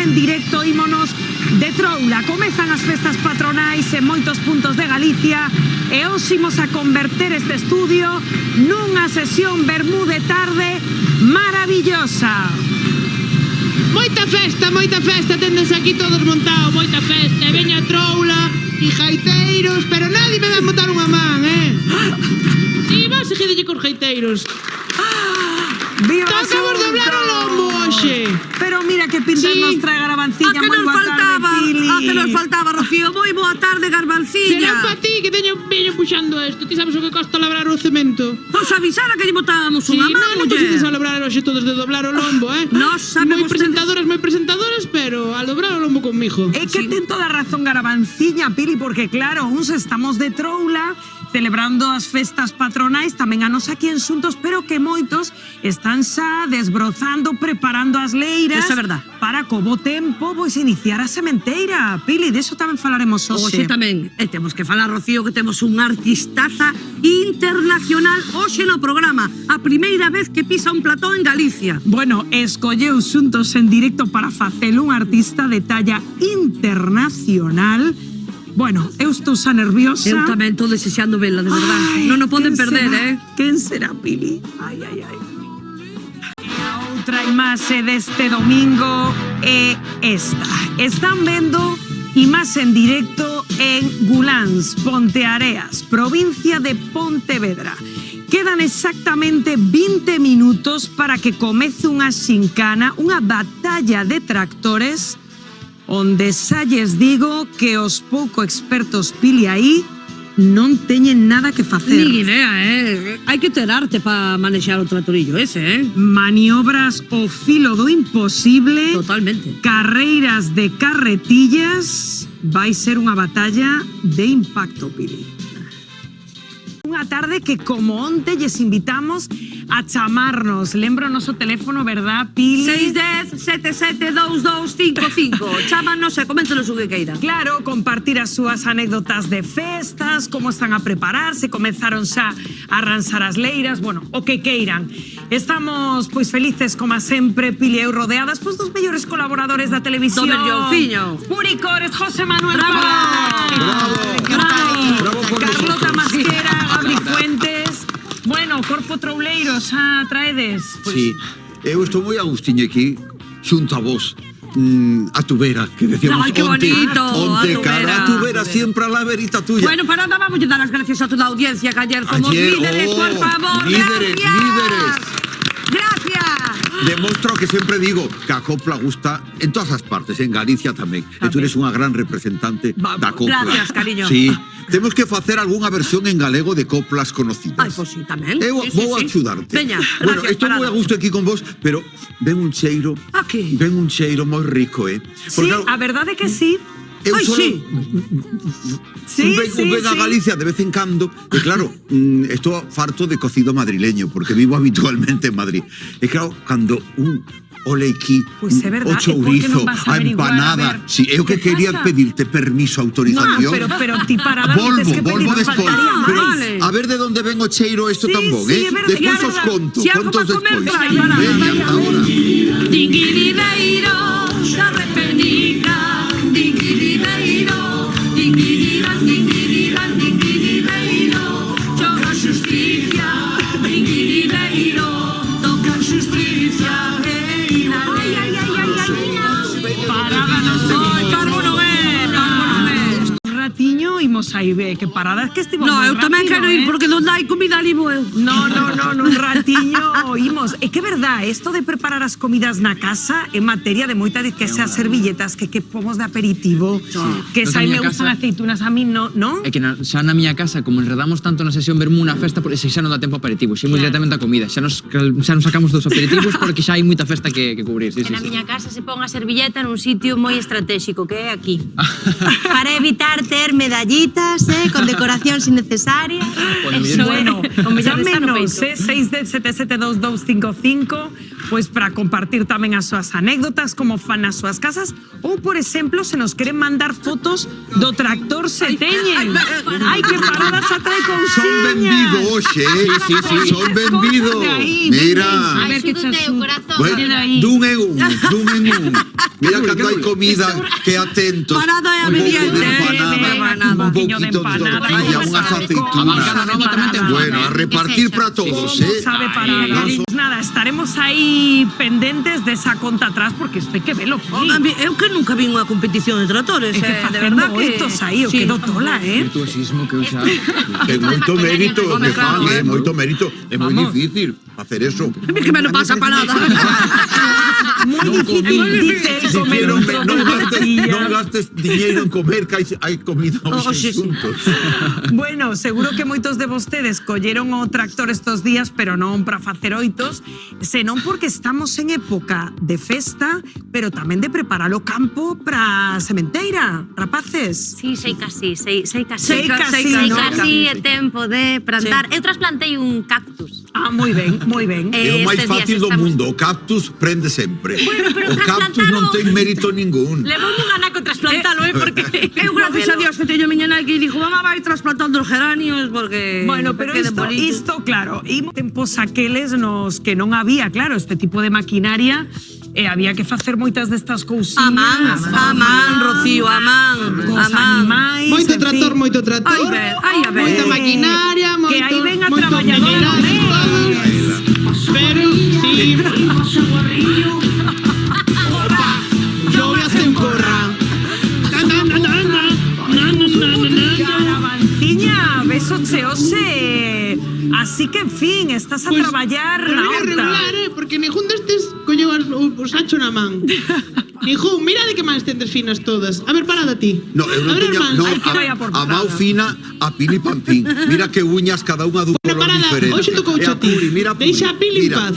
en directo, ímonos de Troula. Comezan as festas patronais en moitos puntos de Galicia e hoxe imos a converter este estudio nunha sesión vermú de tarde maravillosa. Moita festa, tendes aquí todos montados, moita festa. E veña Troula e gaiteiros, pero nadie me vai botar unha man, E vas seguidelle cos gaiteiros. Tocamos doblar o lombo hoxe. Pero mira que pintas nos trae Garbanciña. Moi boa tarde, Pili. A que nos faltaba, Rocío. Moi boa tarde, Garbanciña. Será pa ti que veño puxando isto. Ti sabes o que costa labrar o cemento? Pois avisara que lle botábamos unha man, non precises a labrar hoxe todos de doblar o lombo, Nos sabemos moi presentadoras, pero a dobrar o lombo conmigo. É que ten toda a razón Garbanciña, Pili, porque claro, uns estamos de Troula celebrando as festas patronais, tamén a nos aquí en Xuntos, pero que moitos están xa desbrozando, preparando as leiras. Eso é verdad. Para co bo tempo, pois iniciar a sementeira. Pili, deso tamén falaremos hoxe. Hoxe tamén. E temos que falar, Rocío, que temos unha artistaza internacional hoxe no programa. A primeira vez que pisa un plató en Galicia. Bueno, escolleu Xuntos en directo para facelo un artista de talla internacional. Bueno, eu estou xa nerviosa. Eu tamén estou desexando vela, de verdad. Non o poden perder, Quen será, Pili? Ai. E a outra imaxe deste domingo é esta. Están vendo imaxe en directo en Guláns, Ponteareas, provincia de Pontevedra. Quedan exactamente 20 minutos para que comece unha xincana, unha batalla de tractores, onde xa lles digo que os pouco expertos, Pili, aí non teñen nada que facer. Nin idea, Hai que ter arte para manexar o tratorillo ese, Maniobras ao filo do imposible. Totalmente. Carreiras de carretillas. Vai ser unha batalla de impacto, Pili. Unha tarde que, como onte, lles invitamos a chamarnos. Lembra o noso teléfono, verdad, Pili? 610-772255. Chámanos e coméntenos o que queira. Claro, compartir as súas anécdotas de festas, como están a prepararse, comenzaron xa a arranxar as leiras, bueno, o que queiran. Estamos, pois, felices, como sempre, Pili, eu rodeadas, pois, dos mellores colaboradores da televisión. Do mellorciño. Puri Cores, José Manuel Bravo. Bravo. Carlota Masquera, Gabri Fuentes. Bueno, Corpo Trouleiro, xa traedes? Sí, eu estou moi agustiño aquí, xunto a vos, a tubera, que decíamos Ay, qué bonito, onte a cara a tubera. tubera, siempre a la verita tuya. Bueno, para nada, vamos a dar las gracias a toda la audiencia que ayer somos líderes, por favor. Líderes, Gracias. líderes. Gracias. Demostro que sempre digo que a copla gusta en todas as partes, en Galicia tamén. E tú eres unha gran representante da copla. Gracias, cariño. Sí, temos que facer algunha versión en galego de coplas conocidas. Ai, pois sí, tamén. Eu vou axudarte. Veña, bueno, gracias, estou moi a Parada. gusto aquí con vos, pero ven un cheiro. Aquí. Ven un cheiro moi rico, Sí, a verdade que sí. Eu Ai, solo sí. ven a Galicia de vez en cando e claro, estou farto de cocido madrileño porque vivo habitualmente en Madrid. E claro, cando un oleiki, Pois é verdad, o chourizo, non vas a averiguar, empanada. a ver, Si, eu que que quería pasa? pedirte permiso, autorización. Pero ti Parada tes que pedir, Volvo non despois. faltaría Pero máis. Vale. a ver de onde ven o cheiro isto Sí, tan bon, sí, é verdade, Despois é os verdade. conto, Si algo contos pa comer, despois. trae, Parada. Veña, ata ahora. Dinguiribeiro, xa repenica, dinguiribeiro, dinguiriran, dinguiriran, dinguiribeiro, choca xusticia, dinguiribeiro, toca xusticia, Parada non sei. Ai, Carbo non é, Carbo non é. Un ratiño imos aí ver que Parada que estivo No, moi eu tamén rápido, quero ir porque non hai comida ali eu. No, un ratiño imos. É que é verdad, isto de preparar as comidas na casa en materia de moita de que sea servilletas, que pomos de aperitivo, que Nos xa na me miña gustan casa- aceitunas a mí, non? É que xa na miña casa, como enredamos tanto na sesión vermú na festa, por xa non dá tempo a aperitivo, xa moi directamente a comida. Xa nos sacamos dos aperitivos porque xa hai moita festa que cubrir. Sí, En a miña casa se pon a servilleta nun sitio moi estratégico, que é aquí. Para evitar ter medallitas, con decoracións innecesarias. Bueno, O mellor está no chámenos, peito. 610-772255, pois para compartir tamén as súas anécdotas, como fan nas súas casas, ou, por exemplo, se nos queren mandar fotos do tractor se teñen. Ai, que paradas atrae cousiñas. Son benvidos hoxe, son benvidos. Mira. A ver que Axúdate chas o corazón. Bueno, Mira aí. dun en un. Mira cando hai comida, que atentos. Parada e Un pouco de obediente, empanada, un un poquinho de poquito de empanada. tortilla, unhas A aceitunas. bancada nova tamén ten Bueno, a repartir para todos, sabe No para son- nada, estaremos aí pendentes desa conta atrás porque isto hai que velo. Eu que nunca vi unha competición de tractores, É que de facendo verdad que... oitos aí, o quedou tola, Virtuosismo que eu xa... É moito mérito, Home, que fan, claro, moito mérito. É moi Vamos. difícil facer eso. A mí que me non pasa para nada. Moi difícil, dice el comer Pero un trozo non de gastes, tortilla. non gastes diñeiro en comer, que hai comida Oh, hoxe sí, sí. xuntos. Bueno, seguro que moitos de vostedes colleron o tractor estos días, pero non para facer oitos, senón porque estamos en época de festa, pero tamén de preparar o campo para a sementeira, rapaces. Sí, sei casi, sei casi. Sei casi, Sei ¿no? casi é tempo de plantar. Eu trasplantei un cactus. Ah, moi ben, moi ben. É o máis Estes días fácil do estamos- mundo, o cactus prende sempre. Bueno, pero O cactus trasplantalo- non ten mérito ningún. Levou un anaco trasplantalo, porque... Eu, gracias a Dios, que teño a miña nai que dixo, mamá, vai trasplantando os geranios porque... Bueno, pero queden bonitos. isto, claro, e tempos aqueles nos que non había, claro, este tipo de maquinaria, había que facer moitas destas cousiñas. A man, Rocío, a man. Cos animais, Moito en trator, fin. moito trator. Ai, a ver. Moita maquinaria, moito... Que aí ven a moito traballadora, mequinaje, todos. Pero, sí... Yo voy a hacer un corra. Caravanciña, beso cheose. Así que, en fin, estás a traballar Pero na é horta. regular, porque ningún destes colleu o sacho na man. Ningún, mira de que máis tendes finas todas. A ver, parada ti. No, eu non a ver, teño, irmáns. no, Hai que vai a por a mau parada. fina, a pili pampín. Mira que uñas cada unha dun Bueno, color parada, diferente. hoxe tocouche E a ti. Puri, mira Puri. Deixa a Pili en Mira, paz.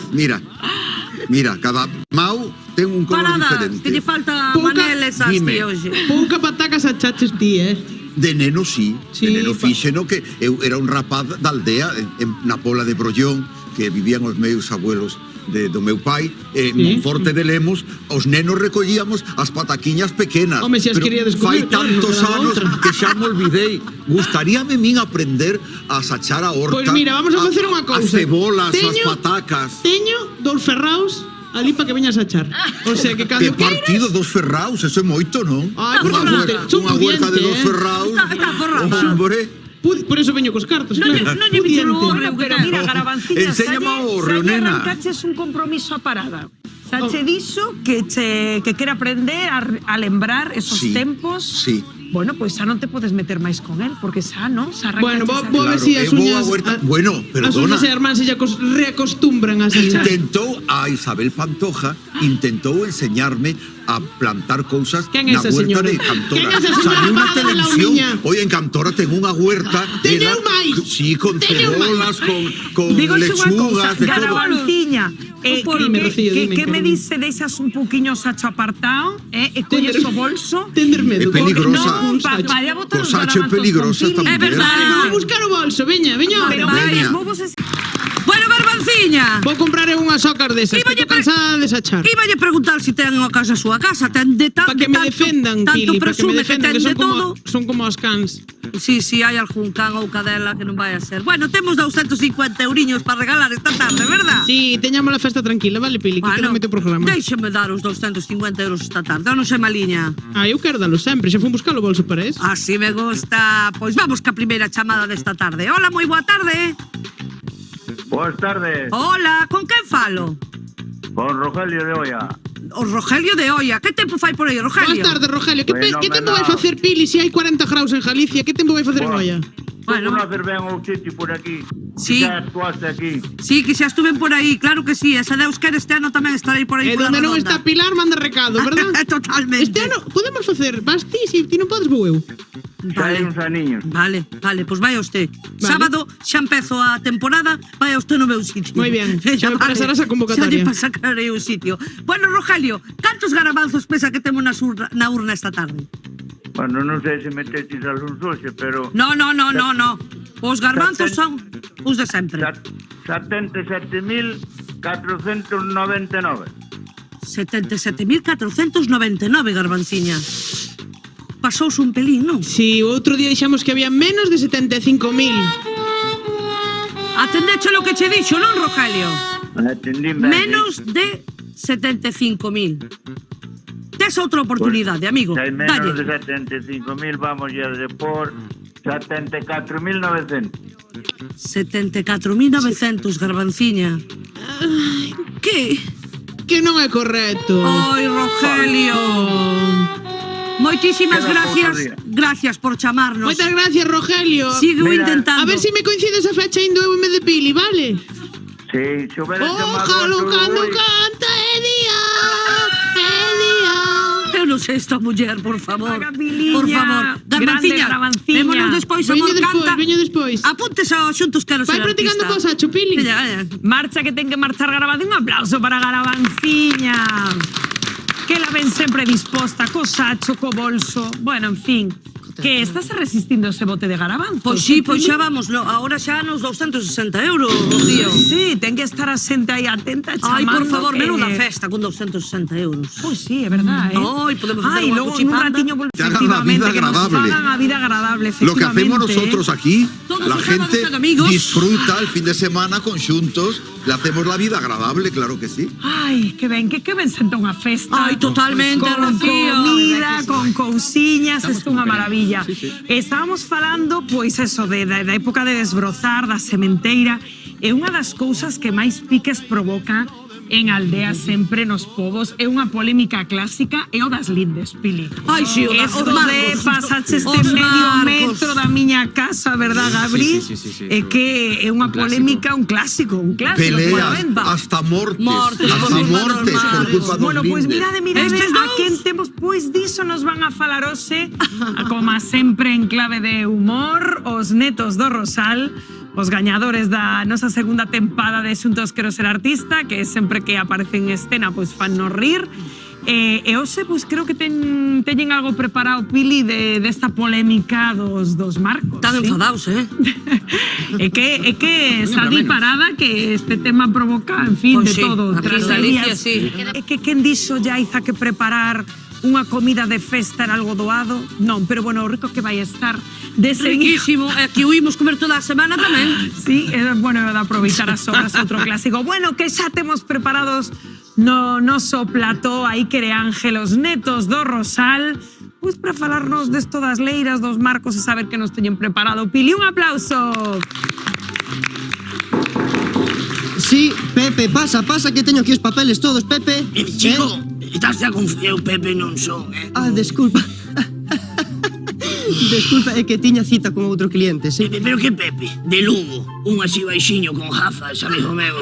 Mira, cada mau ten un color Parada, diferente. que lle falta Pouca- maneles as Dime. ti hoxe. Pouca patacas a chaches ti, De neno sí, Sí, de neno pa- fíxeno que eu era un rapaz da aldea na Pola de Brollón, que vivían os meus abuelos do meu pai, en Monforte de Lemos, os nenos recollíamos as pataquiñas pequenas. Home, se as pero quería fai descubrir, claro, tantos non quedaba anos outra. que xa me olvidei. Gustaríame min aprender a sachar a horta. Pois mira, vamos a facer unha cousa. As cebolas, as Teño- patacas. Teño dous ferraos ali para que veñas a char. O sea, que cando Que partido dos ferraus, eso é moito, non? Ai, por Unha favor, huerta- son unha huerta de pudiente, dos ferraus. Está forrado. Hombre. Por eso veño cos cartos, Non claro. lle bicho Pudiente. no Bueno, pero mira, Garavanciña, Enséñame a horreo, salle nena. arrancaches un compromiso a parada. Sache diso que quere aprender a lembrar esos Sí, tempos. sí. Bueno, pois xa non te podes meter máis con él, porque xa, non? Xa Bueno, arrancaches vou a- ver si eu as vou uñas... á huerta. Bueno, As perdona. uñas e irmáns se reacostumbran a sachar. Intentou a Isabel Pantoja intentou enseñarme a plantar cousas Quen é na esa huerta señora? de Cantora. Quen é esa señora? Saliu na Fala de la televisión. uña. Oye, en Cantora ten unha huerta. Teño ela- máis. Sí, con Teño cebolas, con Dígoche unha cousa, lechugas, de todo. Garavanciña, Dime, Rocío, dime, que me cariño. dice deixas un poquinho sacho apartado, e colles Tender- o bolso? Tender medo. É peligrosa. Non, Sacho. vaya a botar O os sacho é garavanzos peligrosa con esta pili. É verdade. Vou buscar o bolso, veña, veña. Pero Veña. veña, vos Bueno, Garbanciña, Vou comprar unhas socas desas, que Íballe estou cansada de sachar. íballe preguntar se ten unha casa a súa casa. Ten de Para que me defendan, tanto Pili, para que me presume que defendan, ten que de todo. son como os cans. Sí, hai algún can ou cadela que non vai a ser. Bueno, temos 250 euriños para regalar esta tarde, verdad? Sí, teñamos a festa tranquila, vale, Pili, que quero meter programa. Déixeme dar os 250 euros esta tarde, non sei maliña. Ah, eu quero dalo sempre, xa fun buscar o bolso para eso. Así me gusta. Pois vamos ca primeira chamada desta tarde. Hola, moi boa tarde. Buenas tardes, Hola, con quen falo? con Rogelio de Olla. O Rogelio de Olla. Que tempo fai por aí, Boas Rogelio? tardes, Rogelio. Que Fenomenal. tempo vai facer, Pili, se hai 40 graus en Galicia? Que tempo vai facer en Bueno. Olla? Bueno. Tú conoces ben o sitio por aquí. Sí. Ya actuaste aquí. Sí, que xa estuven por aí, claro que sí. Esa Deus quere este ano tamén estarei por aí E pola donde non redonda. está Pilar, manda recado, verdad? Totalmente. Este ano podemos facer, vas ti, se ti non podes, vou eu. Xa hai uns aniños. Vale, pois vai usted. Vale. Sábado xa empezo a temporada, vai usted no meu sitio. Moi bien, xa me pasarás a convocatoria. Xa lle pasarei un sitio. Bueno, Rogelio, cantos garabanzos pesa que temos na urna esta tarde? Bueno, non sei se meteches algún soxe, pero... No. Os garbanzos son os de sempre. 77.000 499. 77.499, Garbanciña. Pasouse un pelín, non? Si, o outro día dixamos que había menos de 75.000. Atendeche lo que che dixo, non, Rogelio? Atendín ben. Menos de 75.000. Tes outra oportunidade, amigo. Si hai menos Dalle. de 75.000, vamos ya de por 74.900. 74.900, Garbanciña. Que? Que non é correcto. Ai, Rogelio. Moitísimas Queda gracias. pouco día. Gracias por chamarnos. Moitas gracias, Rogelio. Sigo Mira, intentando. A ver si me coincide esa fecha indo eu en vez de Pili, vale? Si, se hubera chamado Ójalo antes, cando ui. canta é día, é día. Eu non sei esta muller, por favor. Gabiliña, Por favor. grande Garbanciña. Vémonos despois, Veño amor, despois, canta. veño despois. Apúntese aos xuntos, quero Vai ser practicando artista. cosa, Chupili. Veña, veña. Marcha que ten que marchar Garabado. Un aplauso para Garabanciña. Que la ven sempre disposta, co sacho, co bolso. Bueno, en fin. Que estás resistindo ese bote de garabanzos. Pois sí, pois xa vamos, ahora xa nos 260 euros, Rocío. Sí, ten que estar asente aí atenta, chamando. Ai, por favor, que... menuda festa con 260 euros. Pois sí, é verdad, Ai, podemos hacer Ai, unha logo en un cuchipanda. ratiño, Te hagan la vida efectivamente, que nos agradable. hagan a vida agradable, Lo que hacemos efectivamente, nosotros aquí, Todos la los sábados gente son amigos. disfruta el fin de semana con xuntos, le hacemos la vida agradable, claro que sí. Ai, que ben senta unha festa. Ai, totalmente, con Rocío. comida, con cousiñas, Estamos isto é unha como maravilla. queremos, sí, sí. Estábamos falando, pois, eso, da época de desbrozar, da sementeira, e unha das cousas que máis piques provoca en aldeas sempre nos povos é unha polémica clásica e o das lindes, Pili. Ai, sí, o Esto dos de marcos. pasache este Os medio marcos. metro da miña casa, verdad, Gabri? Sí, É que é unha Un clásico. polémica, un clásico. Peleas Venta. hasta mortes, Mortes, hasta por culpa mortes dos por marcos. culpa dos Bueno, pois lindes. mirade, Estes a dous. quen temos, pois diso nos van a falar hoxe, como sempre en clave de humor, os netos do Rosal, os gañadores da nosa segunda tempada de Xuntos Quero Ser Artista, que sempre que aparecen en escena, pois fan nos rir. E hoxe, pois creo que teñen algo preparado, Pili, desta polémica dos marcos. Están sí? enfadados, É que Bueno, está pero di menos. parada que este tema provoca, en fin, Pois de sí, todo. aquí en Galicia, sí. É que quen dixo Yaiza que preparar unha comida de festa era algo doado? Non, pero bueno, o rico que vai estar de seguir. Riquísimo. E aquí oímos comer toda a semana tamén. Sí, bueno, de aproveitar as obras, outro clásico. Bueno, que xa temos preparados no noso plató, aí quere Ángel, os netos do Rosal, pois para falarnos desto das leiras, dos marcos e saber que nos teñen preparado. Pili, un aplauso. Sí, Pepe, pasa, que teño aquí os papeles todos, Pepe. Chico, estás xa confiado, Pepe, non son, Ah, desculpa. Desculpa, é que tiña cita con outro cliente, sí. Pero que Pepe? De Lugo, un así baixiño con gafas, amigo meu.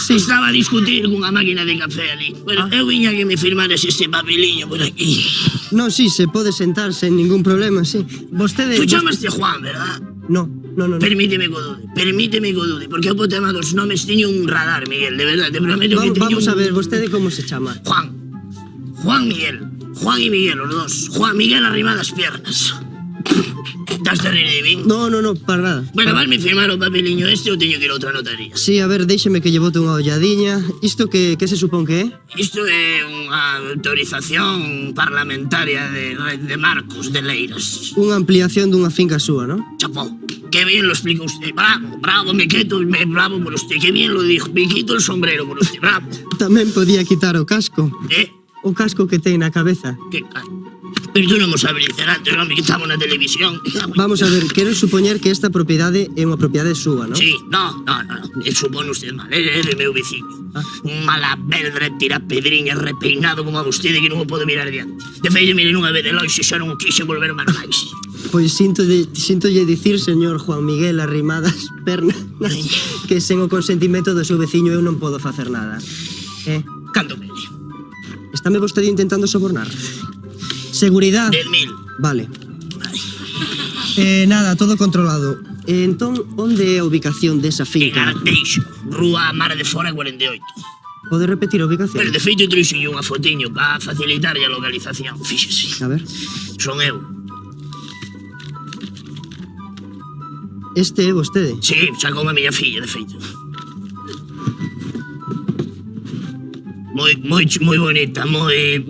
Sí. Estaba a discutir cunha máquina de café ali. Bueno, eu viña que me firmaras este papeliño por aquí. Non, sí, se pode sentar sen ningún problema, sí. Vostede... Tú chamaste Juan, verdad? No. Permíteme que o dude, porque eu po tema dos nomes teño un radar, Miguel, de verdade, te prometo que teño Vamos a un... ver, vostede como se chama? Juan Miguel. Juan y Miguel, los dos. Juan Miguel arriba das piernas. Estás de rir de min? No, para nada. Bueno, vasme firmar o papeliño este ou teño que ir a outra notaría? Sí, a ver, déixeme que lle bote unha olladiña. Isto que se supón que é? Isto é unha autorización parlamentaria de marcos de leiras. Unha ampliación dunha finca súa, non? Chapó, qué bien lo explica usted. Bravo, me bravo por usted. Qué bien lo dijo. Me quito el sombrero por usted. Bravo. Tamén podía quitar o casco. O casco que ten na cabeza. ¿Qué casco? Pero tú non mo sabes dicer antes, non? Que estamos na televisión. Vamos a ver, quero supoñer que esta propiedade é unha propiedade súa, non? Sí, no. Supone usted mal. É de meu veciño. Un malaberdre, tira pedriñas, repeinado como a vostede que non o podo mirar diante. De feito, mire, nunha vez de lonxe xa non o quise volver máis. Pois sintolle dicir, señor Juan Miguel, arrimadas pernas, que sen o consentimento do seu veciño eu non podo facer nada. Canto pede? Estáme vostede intentando sobornar. Seguridade. 10.000. Vale. Nada, todo controlado. Entón, onde é a ubicación desa En finca? Arteixo, Rúa Mar de Fora 48. Pode repetir a ubicación? Pero de feito trouxenlle unha fotiño para facilitarlle a localización, fíxese. A ver. Son eu. Este é vostede? Sí, sacou a miña filla, de feito. Moi bonita, moi...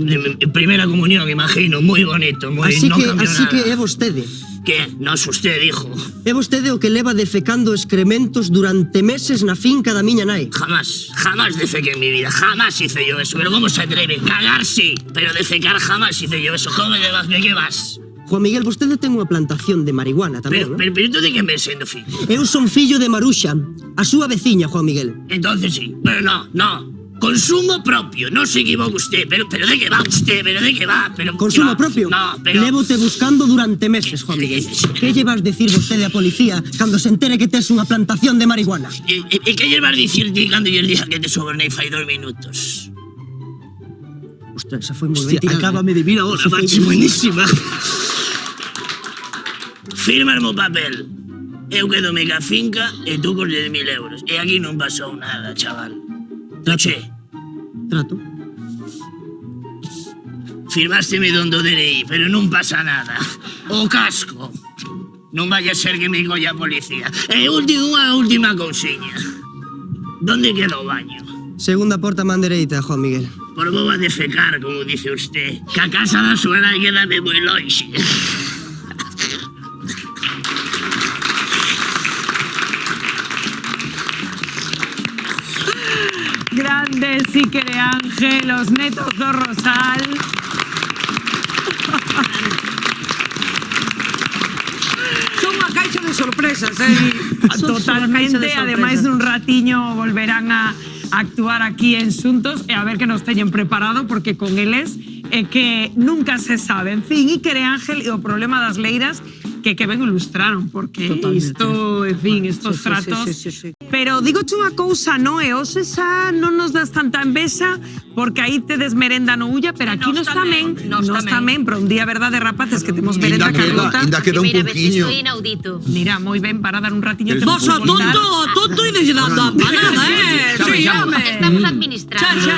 Primeira comunión, imagino, moi bonito, moi... Así non que, cambiou así que nada. é vostede. Que? Nos usted dijo. É vostede o que leva defecando excrementos durante meses na finca da miña nai. Jamás defequé en mi vida, jamás hice yo eso. Pero ¿cómo se atreve? Cagar sí, pero defecar jamás hice yo eso. ¿Cómo de qué vas? Juan Miguel, vostede ten unha plantación de marihuana tamén, non? Pero tú de quen ves sendo fillo? Eu son fillo de Maruxa, a súa veciña, Juan Miguel. Entonces sí, pero no. Consumo propio, no se equivoca usted. Pero ¿de qué va usted? ¿Pero de qué va? Pero, Consumo propio? No, pero... Lévote buscando durante meses, Juan Miguel. Que lle vas decir vostede á policía cando se entere que tes unha plantación de marihuana? E que lle vas dicir ti cando lle dije que te sobornei fai 2 minutos? Ostras, esa foi moi ben tirada. Acábame de vir ahora, macho, buenísima. Fírmame o papel. Eu quedome ca finca e tú cos 10.000 euros. E aquí non pasou nada, chaval. Toche. Trato. Firmásteme donde DNI, pero non pasa nada. O casco. Non vaya a ser que me colla a policía. E unha última cousiña. Donde queda o baño? Segunda porta man dereita, Juan Miguel. Por boba de fecar, como dice usted. Que a casa da súa nai quedame moi lonxe. Grandes Iker e Ángel, los netos do Rosal. Son unha caixa de sorpresas, Totalmente, ademais dun ratiño volverán a actuar aquí en Xuntos e a ver que nos teñen preparado, porque con eles é que nunca se sabe. En fin, Iker e Ángel e o problema das leiras que ben ilustraron, porque isto, en fin, estos tratos... Sí. Pero digoche unha cousa, e hoxe xa non nos das tanta envexa, porque aí tedes merenda no Ulla, pero aquí nos tamén, pero un día, verdade, rapaces, que temos merenda Carlota. Ainda queda un cuquiño. Estoy inaudito. Mira, moi ben, para dar un ratiño. Vos a tonto e desdando a panada, Sí, home. Estamos administrando.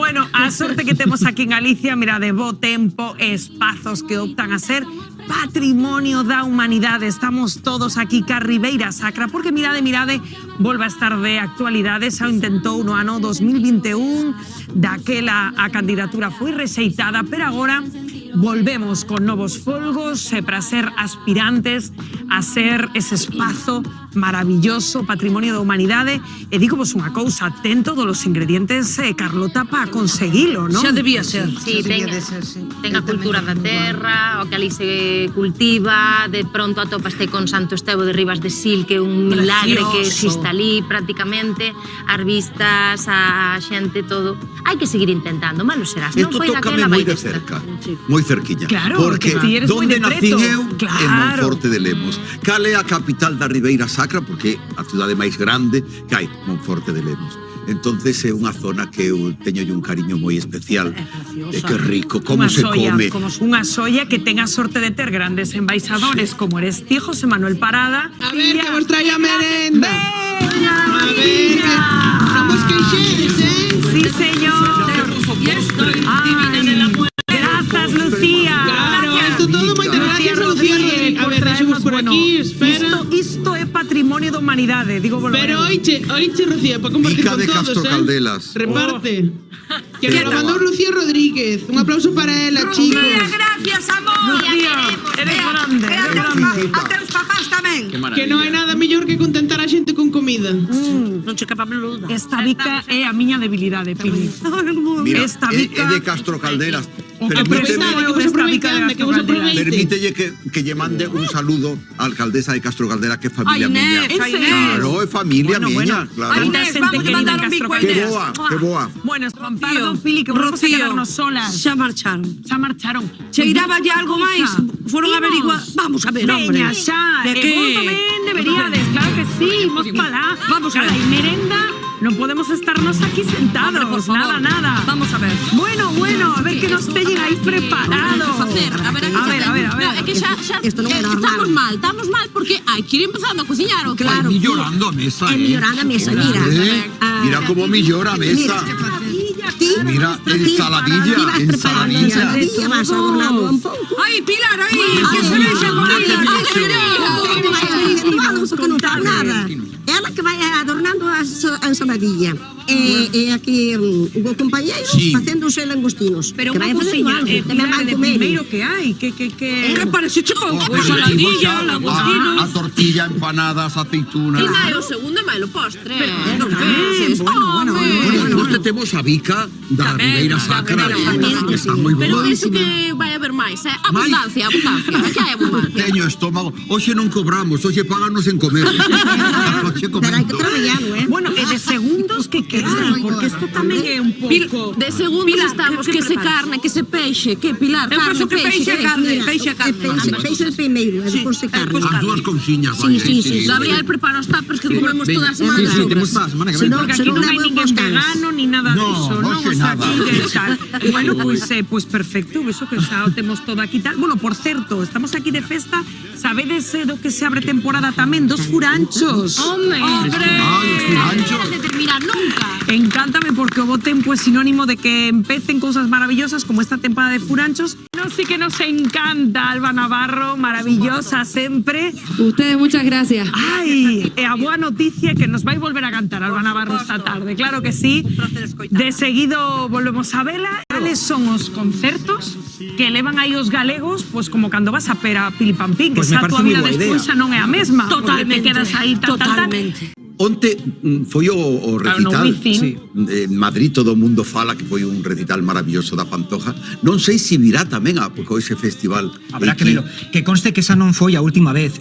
Bueno, a sorte que temos aquí en Galicia, mira, de bo tempo, espazos que optan a ser Patrimonio da Humanidade. Estamos todos aquí ca Ribeira Sacra, porque mirade, volve a estar de actualidade. Xa o intentou no ano 2021, daquela a candidatura foi rexeitada, pero agora volvemos con novos folgos para ser aspirantes a ser ese espazo maravilloso, Patrimonio da Humanidade. E digo vos unha cousa, ten todos os ingredientes, Carlota, para conseguilo, non? Xa debía ser. Sí, ten a cultura da terra, o que ali se cultiva, de pronto atopaste con Santo Estevo de Ribas de Sil, que é un milagre que existe ali prácticamente, as vistas, a xente, todo. Hai que seguir intentando, malo serás. Non Esto foi tócame daquela moi vai de desta. cerca, moi cerquiña. Claro, porque que ti eres moi donde de nacín preto. eu Claro. en Monforte de Lemos. Cal é a capital da Ribeira Sacra, porque a cidade máis grande que hai, Monforte de Lemos. Entonces é unha zona que eu teño un cariño moi especial. É que rico, como se come. Unha solla que ten a sorte de ter grandes embaixadores, como eres ti, José Manuel Parada. A ver, que vos traio a merenda. Veña, A ver, non vos queixedes, Sí, señor. Grazas, Lucía. Claro, isto todo moitas gracias a Lucía Rodríguez. A ver, deixemos por aquí, espera. Isto é Patrimonio da Humanidade, digo volver. Pero oiche, Rocío, para compartir Pica con de todos, Castro Caldelas. Reparte. Que nos lo mandou Lucía Rodríguez. Un aplauso para ela, chicos. Gracias, amor. Lucía, eres grande, eres grande. A teus papás tamén. Que non hai nada mellor que contentar a xente con comida. Non che capa meluda. Esta bica é a miña debilidade, Pili. Mira, Esta é bica... de Castro Calderas. Aproveitade, que vos aproveitade, que vos aproveite. Permítelle que lle mande un saludo á alcaldesa de Castro Caldera, que é familia Ai, miña. Inés, ai, Inés. Claro, é familia miña, claro. Ai, Inés, Xente vamos a querida mandar en un bico a Castro Que Inés. boa, que boa. Bueno, Pampardo, Pili, que volvemos a quedarnos solas. Xa marcharon. Xa marcharon. Cheiraba ya algo máis? Foron a averiguar. Vamos a ver, hombre. Veña, xa. De que? Vos tamén deberíades, claro que sí. Imos palá. Vamos a ver. Hai merenda. Non podemos estarnos aquí sentados. Hombre, por favor. Nada. Vamos a ver. Bueno, a ver que nos teñen aí preparados. A ver. No, é que xa Isto non é estamos normal. mal porque hai que ir empezando a cociñar. O Claro. Millorando a mesa, Millorando a mesa, mira. Mira como millora a mesa. Mira, ensaladilla. Ensaladilla, vas adornando un pouco. Ai, Pilar, aí, que se vexa con ela. Que non faz nada. Ela para que vaya adornando a ensaladilla. E aquí o compañeiro facendo os langostinos. Pero que unha vai facendo cousiña, algo, tamén Pilar, van de comer. primeiro que hai, que... Parece chupón. Saladilla, a tortilla, empanadas, aceitunas. E máis o segundo e máis o postre. Bueno, despois temos a bica da Ribeira Sacra, que está moi Pero boa. iso que vai haber máis, abundancia. Aquí hai abundancia. Teño estómago. Hoxe non cobramos, hoxe páganos en comer. Hoxe Pero hai que comento. traballalo, Bueno, e de segundos que quedan, porque isto tamén é un pouco... De segundos estamos que se carne, que se peixe, que Pilar, Eu penso carne, que peixe, peixe e carne, peixe e carne. Peixe el primeiro, e depois se carne. As dúas cousiñas, Sí. Gabriel prepara os tappers que comemos toda a semana. Sí, temos para a semana que ven. Porque aquí non hai ninguén vegano ni nada No, diso, non? hoxe O sea, nada. aquí de tal. Bueno, pues perfecto, eso que xa o temos todo aquí tal. Bueno, por certo, estamos aquí de festa, sabedes do que se abre temporada tamén? Dos furanchos. Hombre, os furanchos. non de terminar nunca. Encántame porque o bo tempo é sinónimo de que empecen cousas maravillosas como esta temporada de furanchos. No, sí que nos encanta, Alba Navarro, maravillosa sempre. Ustedes, muchas gracias. Ai, e a boa noticia é que nos vai volver a cantar Alba Navarro esta tarde, claro que sí. De seguido volvemos a vela. Cales son os concertos que levan aí os galegos, pois como cando vas a pera Pilipampín, que Pois me xa a parece tua moi vida boa despois idea. xa non é a mesma. Porque Totalmente. te quedas aí tal. Onte foi o recital no Wizzing. en Madrid, todo o mundo fala que foi un recital maravilloso da Pantoja. Non sei se virá tamén a ese festival. Habrá que velo. Que conste que esa non foi a última vez.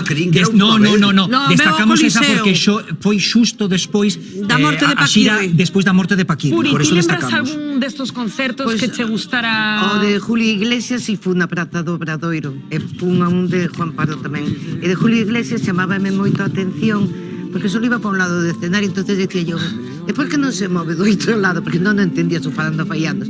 Creín que era a última vez. No. No, Destacamos veo o esa Coliseo. porque foi xusto despois Da morte de a xira Paquirri. despois da morte de Paquirri. Puri, Por ti eso lembras destacamos. algún destos concertos Pois, que che gustara? O de Julio Iglesias e fun na Praza do Obradoiro. E fun a un de Juan Pardo tamén. E de Julio Iglesias chamábame moito a atención porque só iba para un lado do escenario, entonces decía yo, e por que non se move do outro lado? Porque non entendía su falando fallando.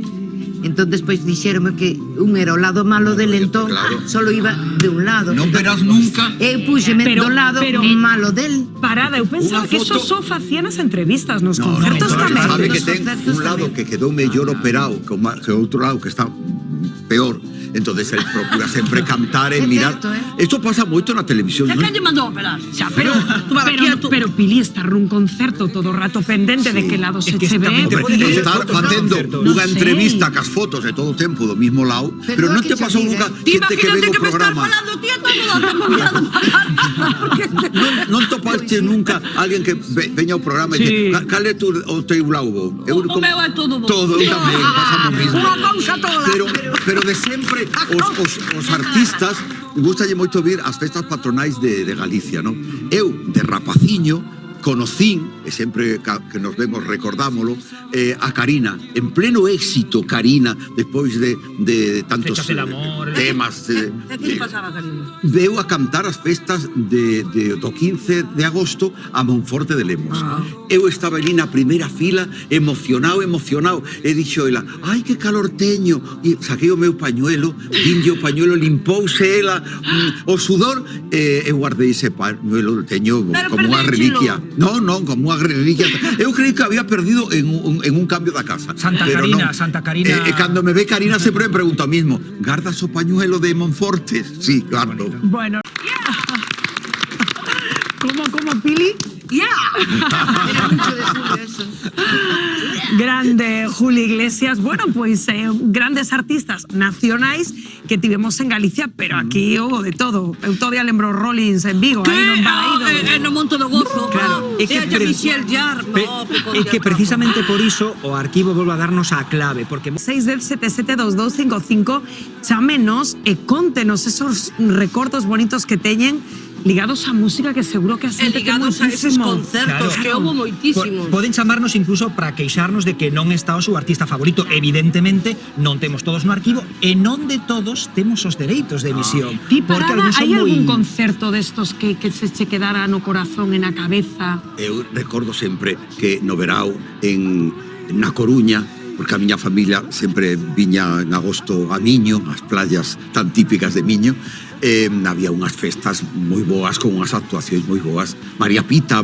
Entón despois dixéronme que un era o lado malo del entón, solo iba de un lado. Non verás nunca. Eu puxeme do lado malo del. Parada, eu pensaba que eso só facían as entrevistas nos concertos tamén. Sabe que ten un lado que quedou mellor operado que outro lado que está peor. Entonces él procura sempre cantar e mirar. Isto pasa moito na televisión. E quen lle mandou a operar? Xa, pero Pili estar nun concerto todo o rato pendente de que lado se che ve. Estar facendo unha entrevista cas fotos de todo o tempo do mismo lado, pero non te pasou nunca xente que ven o programa. Non topaste nunca alguén que veña ao programa e dice, cal é o teu lado? O meu é todo bo. Todo, eu tamén, pasamos mismo. Unha cousa toda. Pero de sempre os artistas gustalle moito vir as festas patronais de Galicia, non? Eu, de rapaciño, conocín, e sempre que nos vemos recordámolo, a Karina, en pleno éxito Karina, despois de tantos temas. Que pasaba, Karina? Veu a cantar as festas do 15 de agosto a Monforte de Lemos. Eu estaba ali na primeira fila, emocionado, e dixo ela, ai, que calor teño, e saquei o meu pañuelo, dinlle o pañuelo, limpouse ela, o sudor, e guardei ese pañuelo, teño como unha reliquia. Non, como unha reliquia. Eu creí que había perdido en un cambio da casa. Santa Carina. E cando me ve Karina sempre me pregunta o mismo, gardas o pañuelo de Monforte? Sí, guardo. Bueno, ¿Cómo Pili? Grande Julio Iglesias. Bueno, pois grandes artistas nacionais que tivemos en Galicia, pero aquí houve de todo. Eu todavía lembro Rollins en Vigo, aí non Balaído. No Monte do Gozo. Claro, é que precisamente por iso o arquivo volve a darnos a clave, porque 610772255, chámenos e contenos esos recordos bonitos que teñen ligados á música, que seguro que a xente ten ligados a esos moitísimo. concertos, que houve moitísimos. Poden chamarnos incluso para queixarnos de que non está o seu artista favorito. Evidentemente, non temos todos no arquivo e non de todos temos os dereitos de emisión. Ti, Porque Parada, algúns son hai moi... algún concerto destos que se che quedara no corazón e na cabeza? Eu recordo sempre que no verao na Coruña porque a miña familia sempre viña en agosto a Miño, as playas tan típicas de Miño. Había unhas festas moi boas, con unhas actuacións moi boas. María Pita,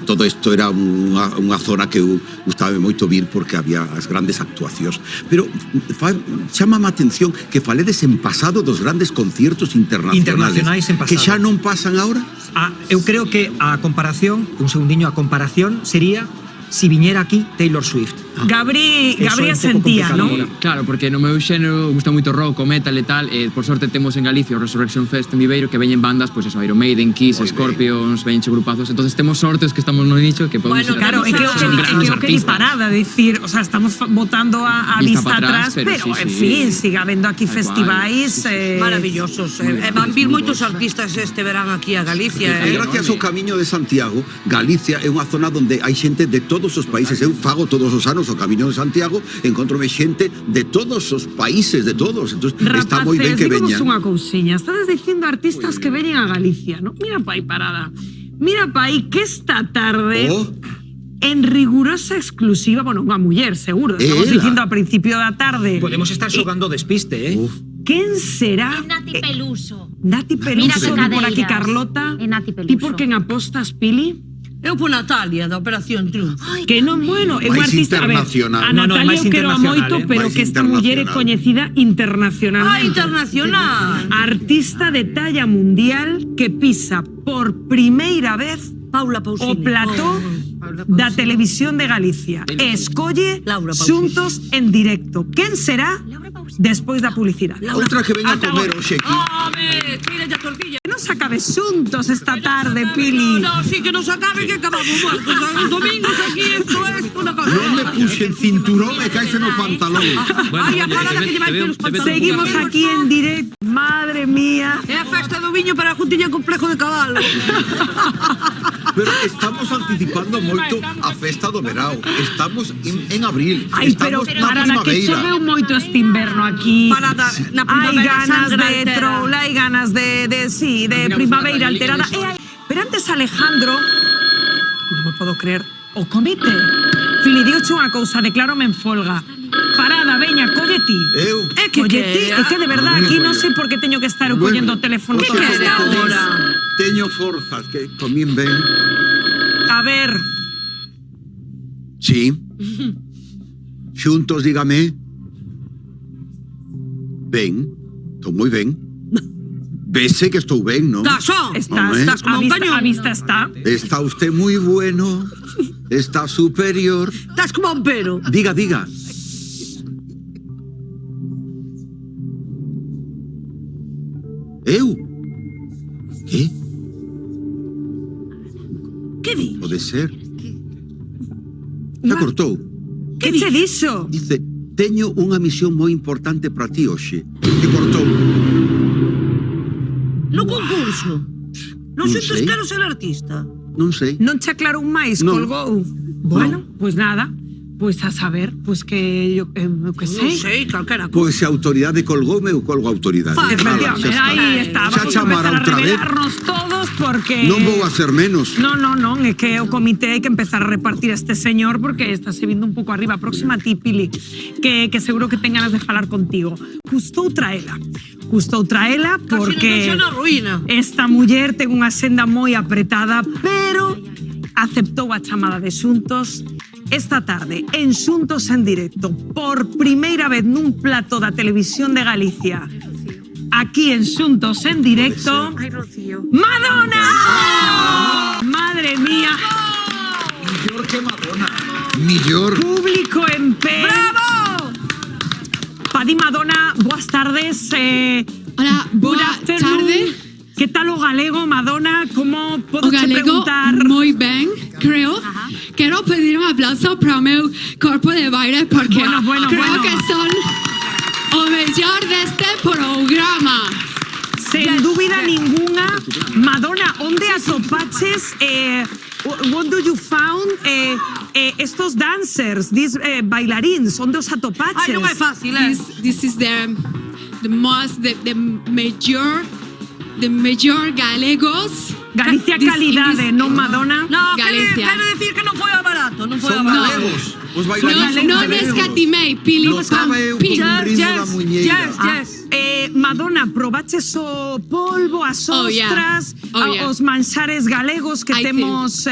todo isto era unha zona que eu gustaba moito vir porque había as grandes actuacións. Pero chámame a atención que faledes en pasado dos grandes conciertos internacionales en pasado. Que xa non pasan ahora. Eu creo que a comparación, un segundiño, a comparación sería si viñera aquí Taylor Swift. Gabri sentía, ¿no? Claro, porque no meu xénero gusta moito rock, o metal e tal, por sorte temos en Galicia o Resurrection Fest en Viveiro que veñen bandas, pois eso, Iron Maiden, Kiss, Scorpions, veñenche grupazos, entonces temos sortes que estamos no nicho que podemos ir a claro, creo que disparada, decir, o sea, estamos votando a vista atrás, pero en fin, sigue habendo aquí festivais maravillosos. Van vir moitos artistas este verán aquí a Galicia. Gracias ao Camiño de Santiago, Galicia é unha zona onde hai xente de todos os países. Eu fago todos os anos o Camiño de Santiago, encontrome xente de todos os países, de todos. Entonces, está moi ben que veñan. Rapaces, unha cousiña. Estades dicindo artistas que veñen a Galicia, ¿no? Mira pa aí, Parada. Mira pa aí que esta tarde, en rigurosa exclusiva, bueno, unha muller, seguro. Estamos dicindo a principio da tarde. Podemos estar xogando despiste, ¿Quién será? Nati Peluso. Nati Peluso, por aquí Carlota. Nati Peluso. Ti por quen apostas, Pili? Eu por Natalia, da Operación Triunfo. Que non, bueno, é un artista, a ver, a Natalia eu quero a moito, pero que esta muller é coñecida internacionalmente. Internacional! Artista de talla mundial que pisa por primeira vez o plató da Televisión de Galicia. Escolle Xuntos en directo. Quen será? Despois da publicidade. Outra que venga a comer hoxe aquí. Mira ya tortilla. Que nos acabe xuntos esta tarde, Pili. No, sí, que nos acabe, que acabamos muertos. Los domingos aquí, esto es una cosa. Non me puxen cinturón e caise no pantalón. Ai, a Parada que lleva aquí los pantalones. Seguimos aquí en directo. Madre mía. É a festa do viño para a Juntiña Complejo de Cabalo. Pero estamos anticipando moito a festa do verao. Estamos en abril. Ai, pero Parada, que choveu moito este inverno aquí. Parada, na primavera hai ganas de troula, hai ganas de primavera alterada. Pero antes Alejandro, non me podo creer, o comité. Fili, diuche unha cousa, declárome en folga. Parada, veña, colleti. Eu? É que de verdade, aquí non sei por que teño que estar collendo o teléfono. Que quere agora? Teño forzas, que comín ben. A ver. Sí. Xuntos, dígame. Ben, estou moi ben. Vese que estou ben, non? Estás como un cañón. A vista está. Está usted moi bueno. Está superior. Estás como un pero. Diga, diga. Eu? Que? Que di? Pode ser. Xa cortou. Que che dixo? Dice, teño unha misión moi importante para ti hoxe. Que cortou. No concurso. Non xuntos sei. quero ser artista. Non sei. Non che aclarou máis, colgou. Bueno, pues nada. Pues a saber, pues que yo que sei. Non sei, calquera cosa. Pois se a autoridade colgoume, eu colgo a autoridade. Efectivamente, aí está. Vamos a empezar a revelarnos todos porque... Non vou a ser menos. Non, é que o comité hai que empezar a repartir a este señor porque está se vindo un pouco arriba. Próxima a ti, Pili, que seguro que ten ganas de falar contigo. Custou traela porque esta muller ten unha senda moi apretada, pero aceptou a chamada de Xuntos esta tarde en Xuntos en directo por primeira vez nun plato da Televisión de Galicia. Aquí en Xuntos en directo, Madonna. Madre mía. Millor que Madonna. Millor. Público en pé. ¡Bravo! Padi Madonna, boas tardes. Hola, boa tarde. Que tal o galego, Madonna? Como podo o galego preguntar? Moi ben, creo. Quero pedir un aplauso para o meu corpo de baile porque creo que son o mellor deste programa. Sen dúbida ninguna. Madonna, onde atopaches what do you found estos dancers, these bailarins, onde os atopaches? Ai, non é fácil, This is the major galegos. Galicia calidade, non Madonna? No, Galicia. quero decir que non foi a barato, non foi a Son barato. galegos. Os bailarines Non son galegos. escatimei, Pili Notaba eu Pampín. como un ritmo da muñeira. Madonna, probaches o polvo, as Oh, yeah. ostras, Oh, yeah. os manxares galegos que I temos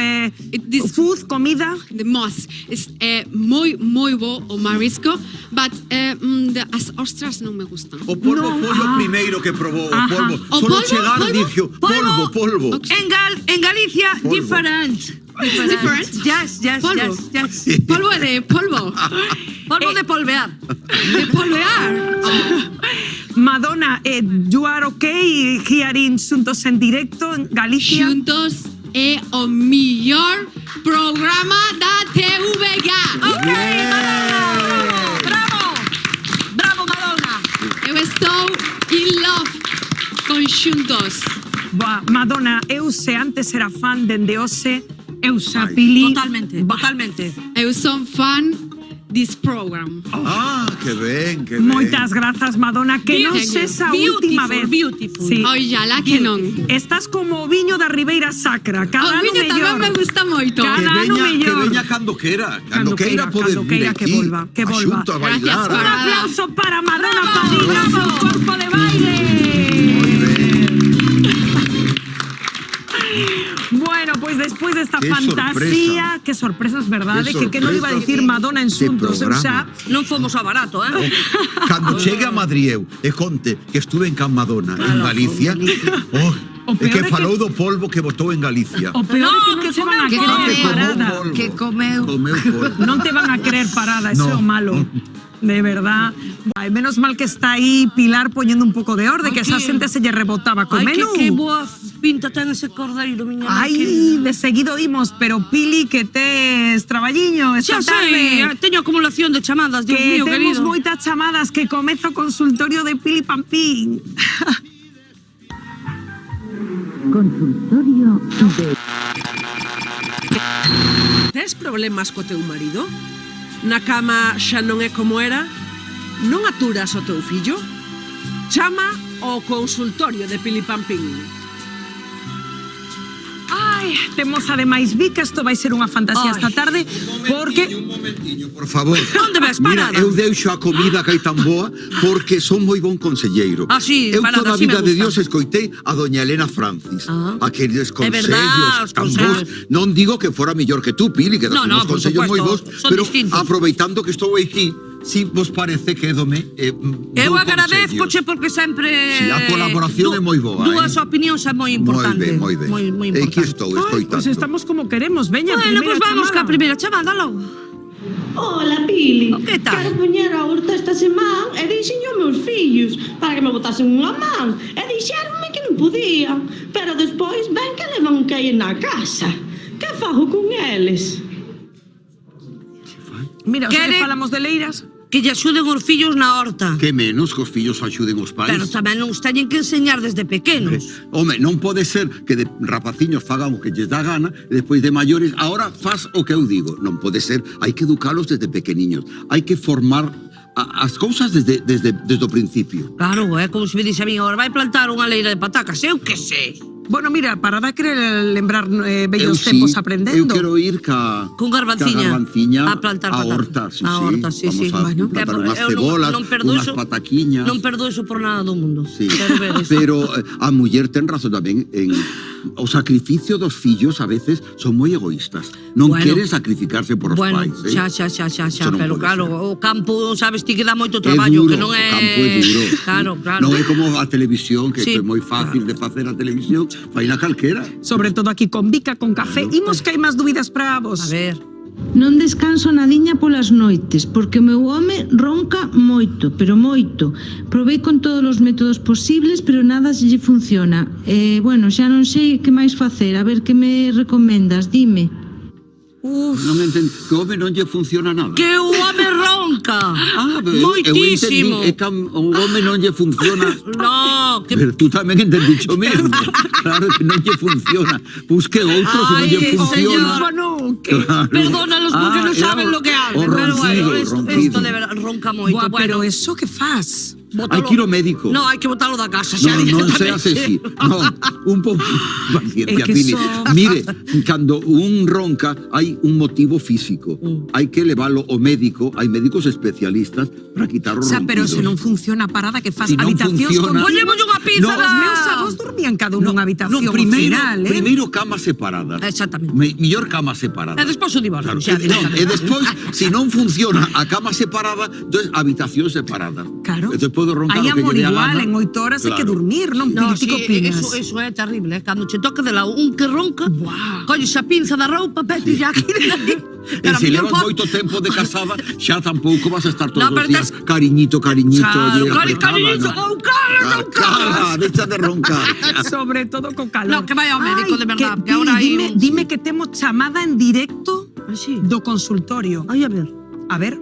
food, comida? The most. Moi bo o marisco, but as ostras non me gustan. O polvo foi o primeiro que probou, o polvo. O Solo polvo, chegar polvo, dixo, polvo. En Galicia, Polvo. different. Different? Yes. Polvo de polvo. Polvo de polvear. De polvear. Madonna, you are okay hearing Xuntos en directo en Galicia? Xuntos é o millor programa da TVG. Ok, Madonna, Bravo, Madonna. Eu estou in love con Xuntos. Boa, Madonna, eu se antes era fan dende hoxe, eu xa Pili. Totalmente. Eu son fan this program. Ah, que ben, que ben. Moitas grazas, Madonna, que non Thank you. sexa a última vez. Beautiful. Sí. Oxalá que non. Estás como o viño da Ribeira Sacra, cada O ano viño mellor. tamén me gusta moito. Cada Que ano mellor. veña cando queira. Cando queira podes vir que aquí. volva, que volva. A Xunto a bailar. Gracias, Un aplauso para Madonna Padilla, bravo, cuerpo de baile. Bueno, pues después de esta Qué fantasía, qué sorpresa, es verdad, que non iba a dicir Madonna en Xuntos, eu xa Non fomos a barato, Cando chegue a Madrid eu e conte que estuve en Can Madonna, en Galicia, O e peor que é que- falou do polvo que botou en Galicia. O peor é que non se van a creer parada. Que comeu. Comeu polvo. Non te van a creer parada, eso é o No. malo. De verdad. Ay, menos mal que está aí Pilar poniendo un pouco de orde, que esa xente se lle rebotaba co Ai, menú. que boa pinta ten ese cordeiro, miña Ay, de seguido imos, pero Pili, que tes traballiño esta Xa sei, tarde. teño acumulación de chamadas, Dios Que mío, temos querido. moitas chamadas, que comeza o consultorio de Pili Pampín. Consultorio de... Tes problemas co teu marido? Na cama xa non é como era? Non aturas o teu fillo? Chama ao consultorio de Pili Pampín. Ai, temos ademais vi que isto vai ser unha fantasía esta tarde, porque Por favor. Onde ves, Mira, parada? eu deixo a comida que hai tan boa porque son moi bon conselleiro. Ah, sí, eu parada, toda a así me vida de gusta. Dios escoitei a doña Elena Francis. Aqueles consellos verdad, os tan consellos. bons. Non digo que fora mellor que tú, Pili, que das No, no, uns por consellos moi supuesto, bons, son pero distintos. aproveitando que estou aquí, si vos parece que dome Eu agradezcoche porque sempre Si, a colaboración é moi boa, Dúas opinións é moi importante. Moi ben. Moi E aquí importante. estou, escoitando. pues estamos como queremos, veña, Bueno, primeira pues vamos chamada. ca primeira chamada, logo. Hola, Pili. Que tal? Quero poñer a horta esta semana e dixenlle aos meus fillos para que me botasen unha man. E dixeronme que non podía. Pero despois ven que levan que hai na casa. Que fago con eles? Mira, Quere- se falamos de leiras. Que lle axuden os fillos na horta. Que menos que os fillos axuden os pais. Pero tamén nos teñen que enseñar desde pequenos. Home, non pode ser que de rapaciños fagan o que lles dá gana e despois de maiores, ahora faz o que eu digo. Non pode ser, hai que educalos desde pequeniños. Hai que formar as cousas desde o principio. Claro, é como se me dixe a mí, agora vai plantar unha leira de patacas, eu que sei. Bueno, mira, para querer lembrar Eu bellos sí, tempos eu aprendendo. quero ir Con garbanciña. A plantar a patacas. horta, sí, A horta, sí, Vamos sí. a Bueno, plantar que unhas eu non- cebolas, non perdo unhas eso. pataquiñas. Non perdo eso por nada do mundo. Sí. Quero ver eso. Pero a muller ten razón tamén en o sacrificio dos fillos a veces son moi egoístas. Non Bueno. queren sacrificarse por os Bueno, pais. xa, Eso non pero pode claro, o campo, sabes ti que dá moito É traballo, duro, que non é... o campo é duro. Claro, claro. Non é como a televisión, que Sí. é moi fácil de facer a televisión, vai na calquera. Sobre todo aquí con Vica, con café. Imos que hai máis dúbidas para vos. A ver. Non descanso nadiña polas noites, porque o meu home ronca moito, pero moito. Probei con todos os métodos posibles, pero nada se lle funciona. Bueno, xa non sei que máis facer, a ver que me recomendas, dime. Non entendo, que o home non lle funciona nada. Que o home ronca. Eu Moitísimo. entendi, é que o home non lle funciona. No, que... Pero tú tamén entendicho o mesmo. Claro que non lle funciona. Busque outro se non lle funciona. Claro. Perdónalos porque non saben lo que hacen. o Pero bueno, ronquido, esto de verdad ronca moito. Buah, pero Bueno, eso que faz? Hai que ir ao médico. No, hai que botalo da casa xa Non directamente. seas así. Non, un pouco paciencia, É que Pili. son- Mire, cando un ronca hai un motivo físico. Hai que leválo ao médico, hai médicos especialistas para quitar os Xa, pero ronquidos. se non funciona a parada que faz Si non habitacións funciona- Poñemos unha pizza No. Os meus avós dormían cada un nunha habitación No, ao final, primeiro cama separada. Exactamente. Millor cama separada. E despois o divorcio, Claro, xa directamente. e despois, se non funciona a cama separada, entonces habitación separada. Claro. Entonces podo roncar Hai o que amor lle dé a igual, gana. en 8 horas hai que Claro. dormir, non? No, Pili, ti sí, que opinas? eso é terrible, cando che toque de lado un que ronca, colles a pinza da roupa, pete ya aquí. E se levas moito tempo de casada, xa tampouco vas a estar todos No, os pero días cariñito, Claro, lle apretada, cariñito, no. ou cala, Cala, deixa de roncar. Sobre todo co calor. No, que vai ao médico, de verdad, que Pili, ahora hai dime que temos chamada en directo do consultorio. Ai, a ver. A ver.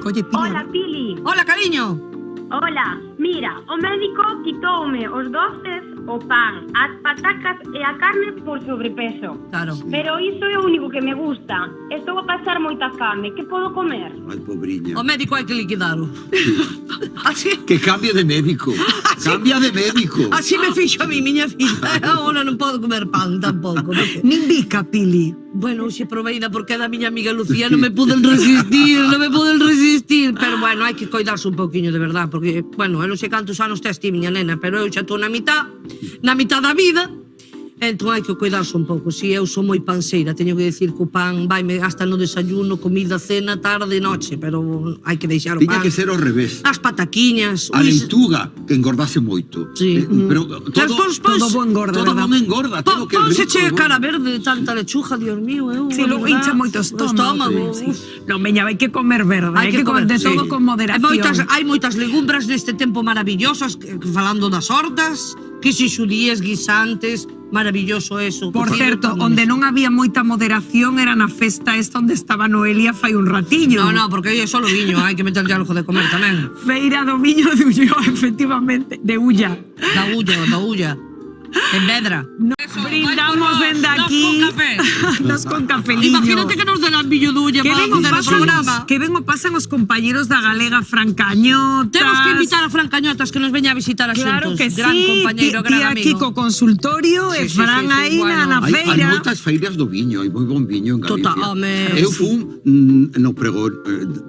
Colle, Pili. Hola, Pili. Hola, cariño. Hola, mira, o médico quitoume os doces, o pan, as patacas e a carne por sobrepeso. Claro. Pero iso é o único que me gusta. Estou a pasar moita fame. Que podo comer? Ai, pobriña. O médico hai que liquidalo. Así, Que cambie de médico. Cambia de médico. así me fixo a mi miña filla. Agora non podo comer pan tampouco. Nin bica, Pili. Bueno, xe proveída porque é da miña amiga Lucía, non me poden resistir, non me poden resistir. Pero bueno, hai que coidarse un pouquiño de verdad, porque, bueno, eu non sei cantos anos tes ti, miña nena, pero eu xa estou na mitad da vida, entón hai que cuidarse un pouco. Si eu sou moi panseira, teño que decir que o pan vaime hasta no desayuno, comida, cena, tarde, noche, pero hai que deixar o Tiña pan. que ser ao revés. As pataquiñas, A leituga, que engordase moito. Sí. Pero todo, Todo bo engorda, todo verdad? bon engorda. Todo que é Ponse rico, che é bo. cara verde de tanta lechuga, Dios mío. Sí, logo hincha moito o estómago. Sí. Non, veña, hai que comer verde, hai que comer de sí. todo con moderación. Hai moitas legumbres neste tempo maravillosas, falando das hortas, que se xudíes, guisantes, maravilloso eso. Por cocido certo, tamén. onde non había moita moderación era na festa esta onde estaba Noelia fai un ratiño. No, porque aí é solo viño, hai que meterlle algo de comer tamén. Feira do viño de Ulló, efectivamente, de Ulla. Da Ulla. En Vedra. Brindamos dende aquí. Nos con cafeliño. Imagínate que nos den a viño de Ulla Que para ben o facer o pasan, programa. que ben o pasan os compañeros da Galega Francañotas. Temos que invitar a Fran Cañotas que nos veña a visitar a Claro Xuntos. que Gran sí, compañeiro, ti gran aquí amigo. co consultorio e Fran aí na Hai feira. moitas feiras do viño, hai moi bon viño en Galicia. Total, home. Eu fun no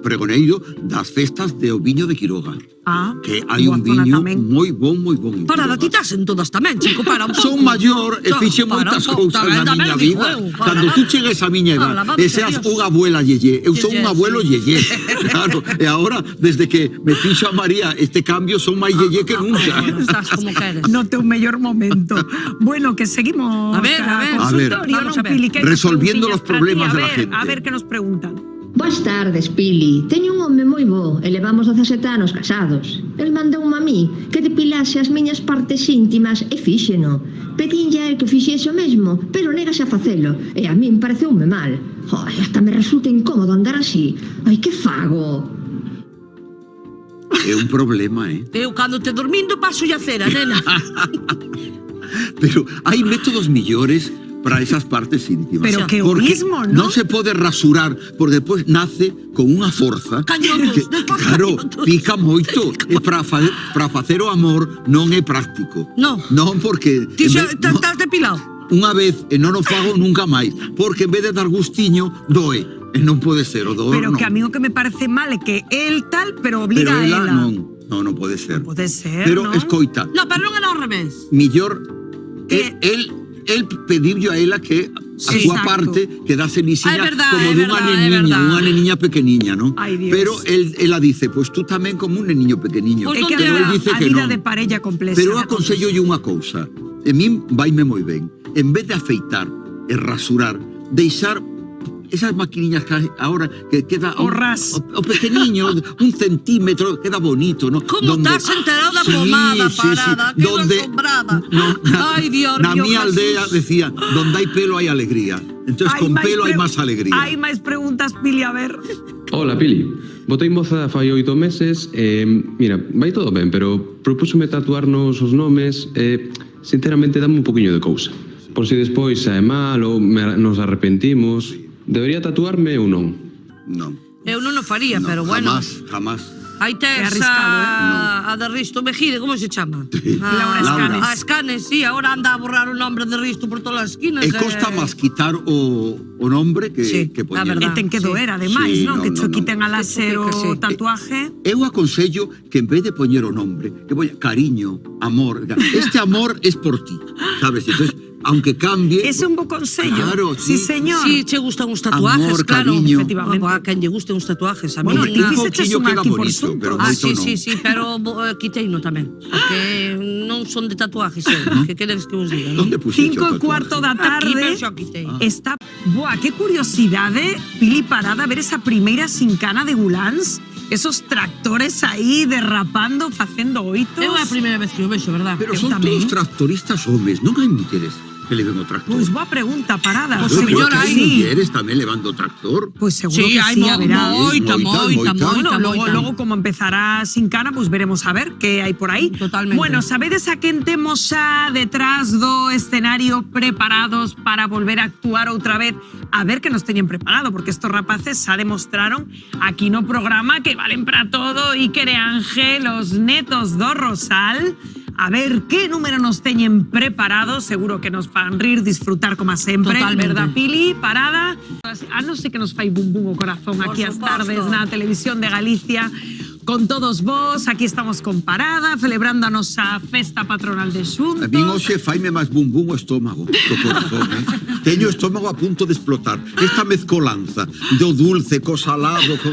pregoneiro das festas de o viño de Quiroga. Ah, Que hai un boa zona viño tamén. moi bon en Para Quiroga. ti estás en todas tamén, chico, para un pouco. Son maior e fixe Para moitas un pouco, cousas tamén, na tamén miña digo vida. eu, para Cando la- tú chegues a miña para la edad madre e seas de Dios. unha abuela yeye, eu son un Yeye, abuelo sí. yeye. Claro, e agora, desde que me fixo a María este cambio, son máis yeye que nunca. Estás como queres. No teu mellor momento. Bueno, que seguimos A ver, ca a ver. consultorio, Vamos non, a ver. Pili, que hai Resolviendo preguntiñas los para ti. problemas de la A ver, gente. A ver que nos preguntan. Boas tardes, Pili. Teño un home moi bo e levamos 17 anos casados. El mandoume a mí que depilase as miñas partes íntimas e fíxeno. Pedinlle a el que fixese o mesmo, pero negase a facelo. E a min pareceume mal. Ai, hasta me resulta incómodo andar así. Ai, que fago? É un problema, Eu cando te dormindo paso a cera, nena. Pero hai métodos millores para esas partes íntimas. Pero que o Porque mismo, ¿no? non se pode rasurar, porque despois nace con unha forza. Cañonos, Claro, pica moito. E para facer o amor non é práctico. No. Non, porque Ti en xa vez- estás depilado. unha vez e non o fago nunca máis, porque en vez de dar gustiño, doe. E non pode ser, o doer Pero non. que a mí o que me parece mal é que el tal, pero obliga Pero a ela ela. non pode ser. Pode ser, Pero non? escoita, No, pero non era ao revés. millor el pedirlle a ela que a Sí, súa exacto. parte quedase lisiña É verdad, como é dunha verdad, é neniña, verdad. unha neniña pequeniña, non? Ai, Dios. Pero ela dice, pois tú tamén como un neniño pequeniño. É que Pero a, el dice a que vida non. de parella complexa. Pero eu aconsellolle unha cousa. E min vaime moi ben. En vez de afeitar e rasurar, deixar esas maquiniñas que ahora que queda O ras. o pequeniño, 1 centímetro, queda bonito, ¿no? Como estás enterado da pomada parada, que asombrada. Ai, Dios Na mío, mi Jesús. aldea decía, donde hai pelo hai alegría. Entonces con pelo hai máis alegría. Hai máis preguntas, Pili, a ver. Hola, Pili. Botei moza fai 8 meses e, mira, vai todo ben, pero propúxome tatuarnos os nomes e, sinceramente, dame un poquinho de cousa. Por si despois sae mal ou nos arrepentimos, debería tatuarme ou non? Non. Eu non o faría, pero bueno. Jamás. Aí tes a de Risto Mejide, como se chama? Laura Escanes. A Escanes, sí, ahora anda a borrar o nombre de Risto por todas as esquinas. E costa máis quitar o nombre que poñer. E ten que doer, ademais, Sí, non? Que cho quiten a láser o tatuaje. Eu aconsello que en vez de poñer o nombre, que poña cariño, amor. Este amor es por ti, sabes? Entonces, aunque cambie... Ese é un bo consello. Claro, Sí, señor. Sí, che gustan uns tatuajes, Amor, claro. cariño. Efectivamente. A quen lle gusten uns tatuajes. A mí, Bueno, ti nada. fixeches un aquí por Suntos. Sí, pero quiteino tamén. Porque non son de tatuajes, que queredes que vos diga, non? 5:15 da tarde. Aquí, pero xa quitei. Está... Boa, que curiosidade, Pili Parada, ver esa primeira sincana de Gulans. Esos tractores aí derrapando, facendo oitos. É a primeira vez que o vexo, verdad? Pero son todos tractoristas homes, non hai mulleres que leven o tractor. Pois boa pregunta, Parada. Claro, pero que hai mulleres tamén levando o tractor. Pois seguro Sí, que hai sí, haberá. moita. Bueno, luego como empezará Sincana, pues veremos a ver qué hay por ahí. Totalmente. Bueno, sabedes a quen temos xa detrás do escenario preparados para volver a actuar outra vez? A ver que nos teñen preparado, porque estos rapaces xa demostraron aquí no programa que valen para todo. Iker e Ángel, los netos do Rosal. A ver qué número nos teñen preparados. Seguro que nos fan rir, disfrutar como sempre. Totalmente. Verdad, Pili? Parada. No sé que nos fai bum bum o corazón aquí as tardes na televisión de Galicia. Con todos vos, aquí estamos con Parada, celebrando a nosa festa patronal de Xuntos. A min hoxe faime máis bum bum o estómago, do corazón, Teño o estómago a punto de explotar. Esta mezcolanza do dulce, co salado, co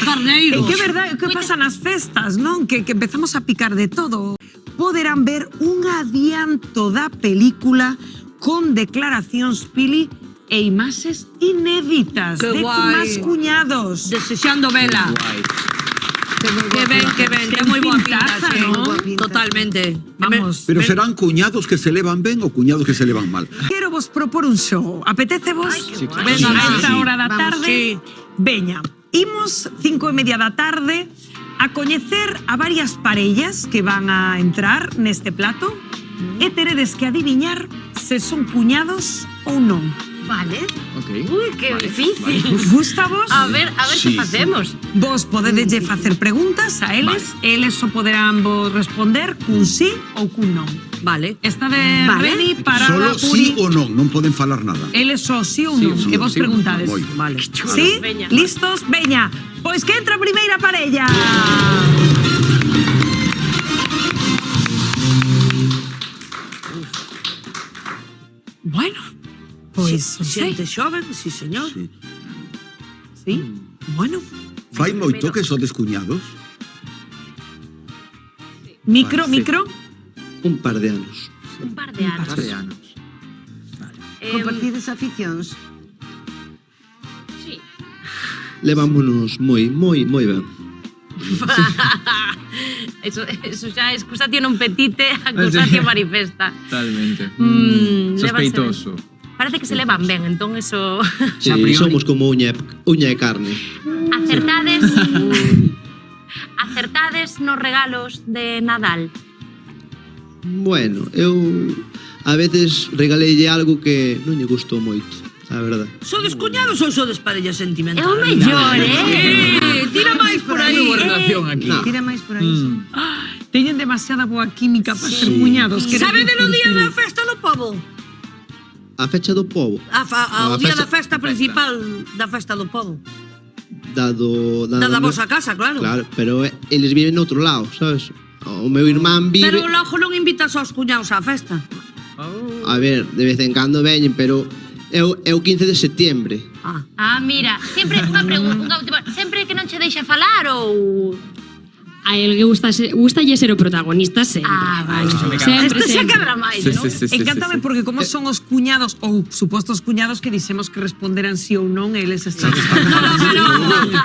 carneiro. Que verdade, que pasa nas festas, non? Que empezamos a picar de todo. Poderán ver un adianto da película con declaracións, Pili, e imaxes inéditas Que de guai. máis cuñados. Desexando vela. Que ben, que moi boa pinta, pintaza, sí. ¿no? Totalmente. Vamos. Pero serán cuñados que se levan ben ou cuñados que se levan mal? Quero vos propor un show. Apetece vos? claro. Venga, Sí, a esta sí. hora da Vamos, tarde. sí. Veña, imos 5:30 da tarde a coñecer a varias parellas que van a entrar neste plato e teredes que adiviñar se son cuñados ou non. Vale. Ok. Uy, qué difícil. Gusta vos? A ver Sí. qué facemos. Vos podedeslle facer preguntas a eles, eles só poderán vos responder cun sí ou cun non. Vale. Está de Vale. ready para Solo Puri? sí ou non, non poden falar nada. Eles só sí ou non, Sí, e vos sí. preguntades. Moi. Vale. Sí? Veña. Listos? Veña. Pois que entra a primeira parella. Bueno, pois Xente xoven, sí, señor. Sí. Bueno, Fai moito que sodes cuñados? micro, Sí. micro. Un par de anos. Un par de anos. Compartides aficións? Sí. Levámonos moi ben. Eso xa é excusación non petite, acusación manifesta. Totalmente. Lévanse Sospeitoso. Parece que se levan ben, entón eso... Sí, somos como uña e carne. Acertades... Acertades nos regalos de Nadal. Bueno, eu a veces regaleille algo que non lle gustou moito, a verdade. Sodes cuñados ou sodes parella sentimental? É o mellor, Tira máis por aí. Moi boa relación aquí. Tira máis por aí, sí. Teñen demasiada boa química para ser cuñados. Sabedes o día da festa do pobo? A fecha do pobo, O A día festa- da festa principal da festa do pobo. da Da vosa casa, claro. Claro, pero eles viven no outro lado, sabes? O meu irmán vive... Pero logo non invitas aos cuñados á festa. A ver, de vez en cando veñen, pero é o 15 de setembro. Ah, mira, sempre unha pregunta, unha última, sempre que non che deixa falar ou... A él gustalle ser o protagonista sempre. Ah, vale. Sempre, Este xa sempre. quebra máis, Sí, non? sí, sí, sí, Encántame sí, sí. porque como son os cuñados ou supostos cuñados que dixemos que responderan sí ou non, eles están...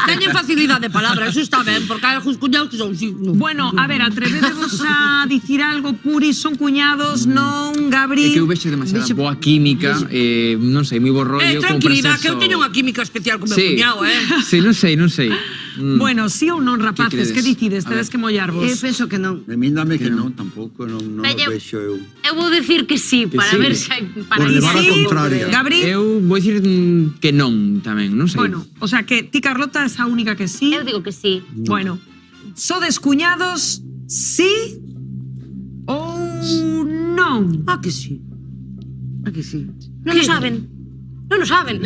Teñen facilidade de palabra, eso está ben, porque hai algúns cuñados que son sí. No. Bueno, a ver, atrevedevos a dicir algo, Puri, son cuñados, non, Gabri? É que eu vexo demasiada boa química, non sei, moi bo rollo. como para Tranquilidade, ser que eu só- teño unha química especial con meu Sí. cuñado, Sí, non sei. Bueno, sí ou non, rapaces, credes? que dicides? A Tedes ver. que mollarvos. Eu penso que non. A min dame que non, tampouco, non Veña. vexo eu. Eu vou dicir que sí, Que para sí. ver se hai... Para Por levar a Sí, contraria. Gabri? Eu vou dicir que non tamén, non sei. Bueno, o sea que ti, Carlota, es a única que sí. Eu digo que sí. Bueno, Sodes cuñados, sí ou non? Ah, que sí. Ah, que sí. Non lo saben. Non lo saben.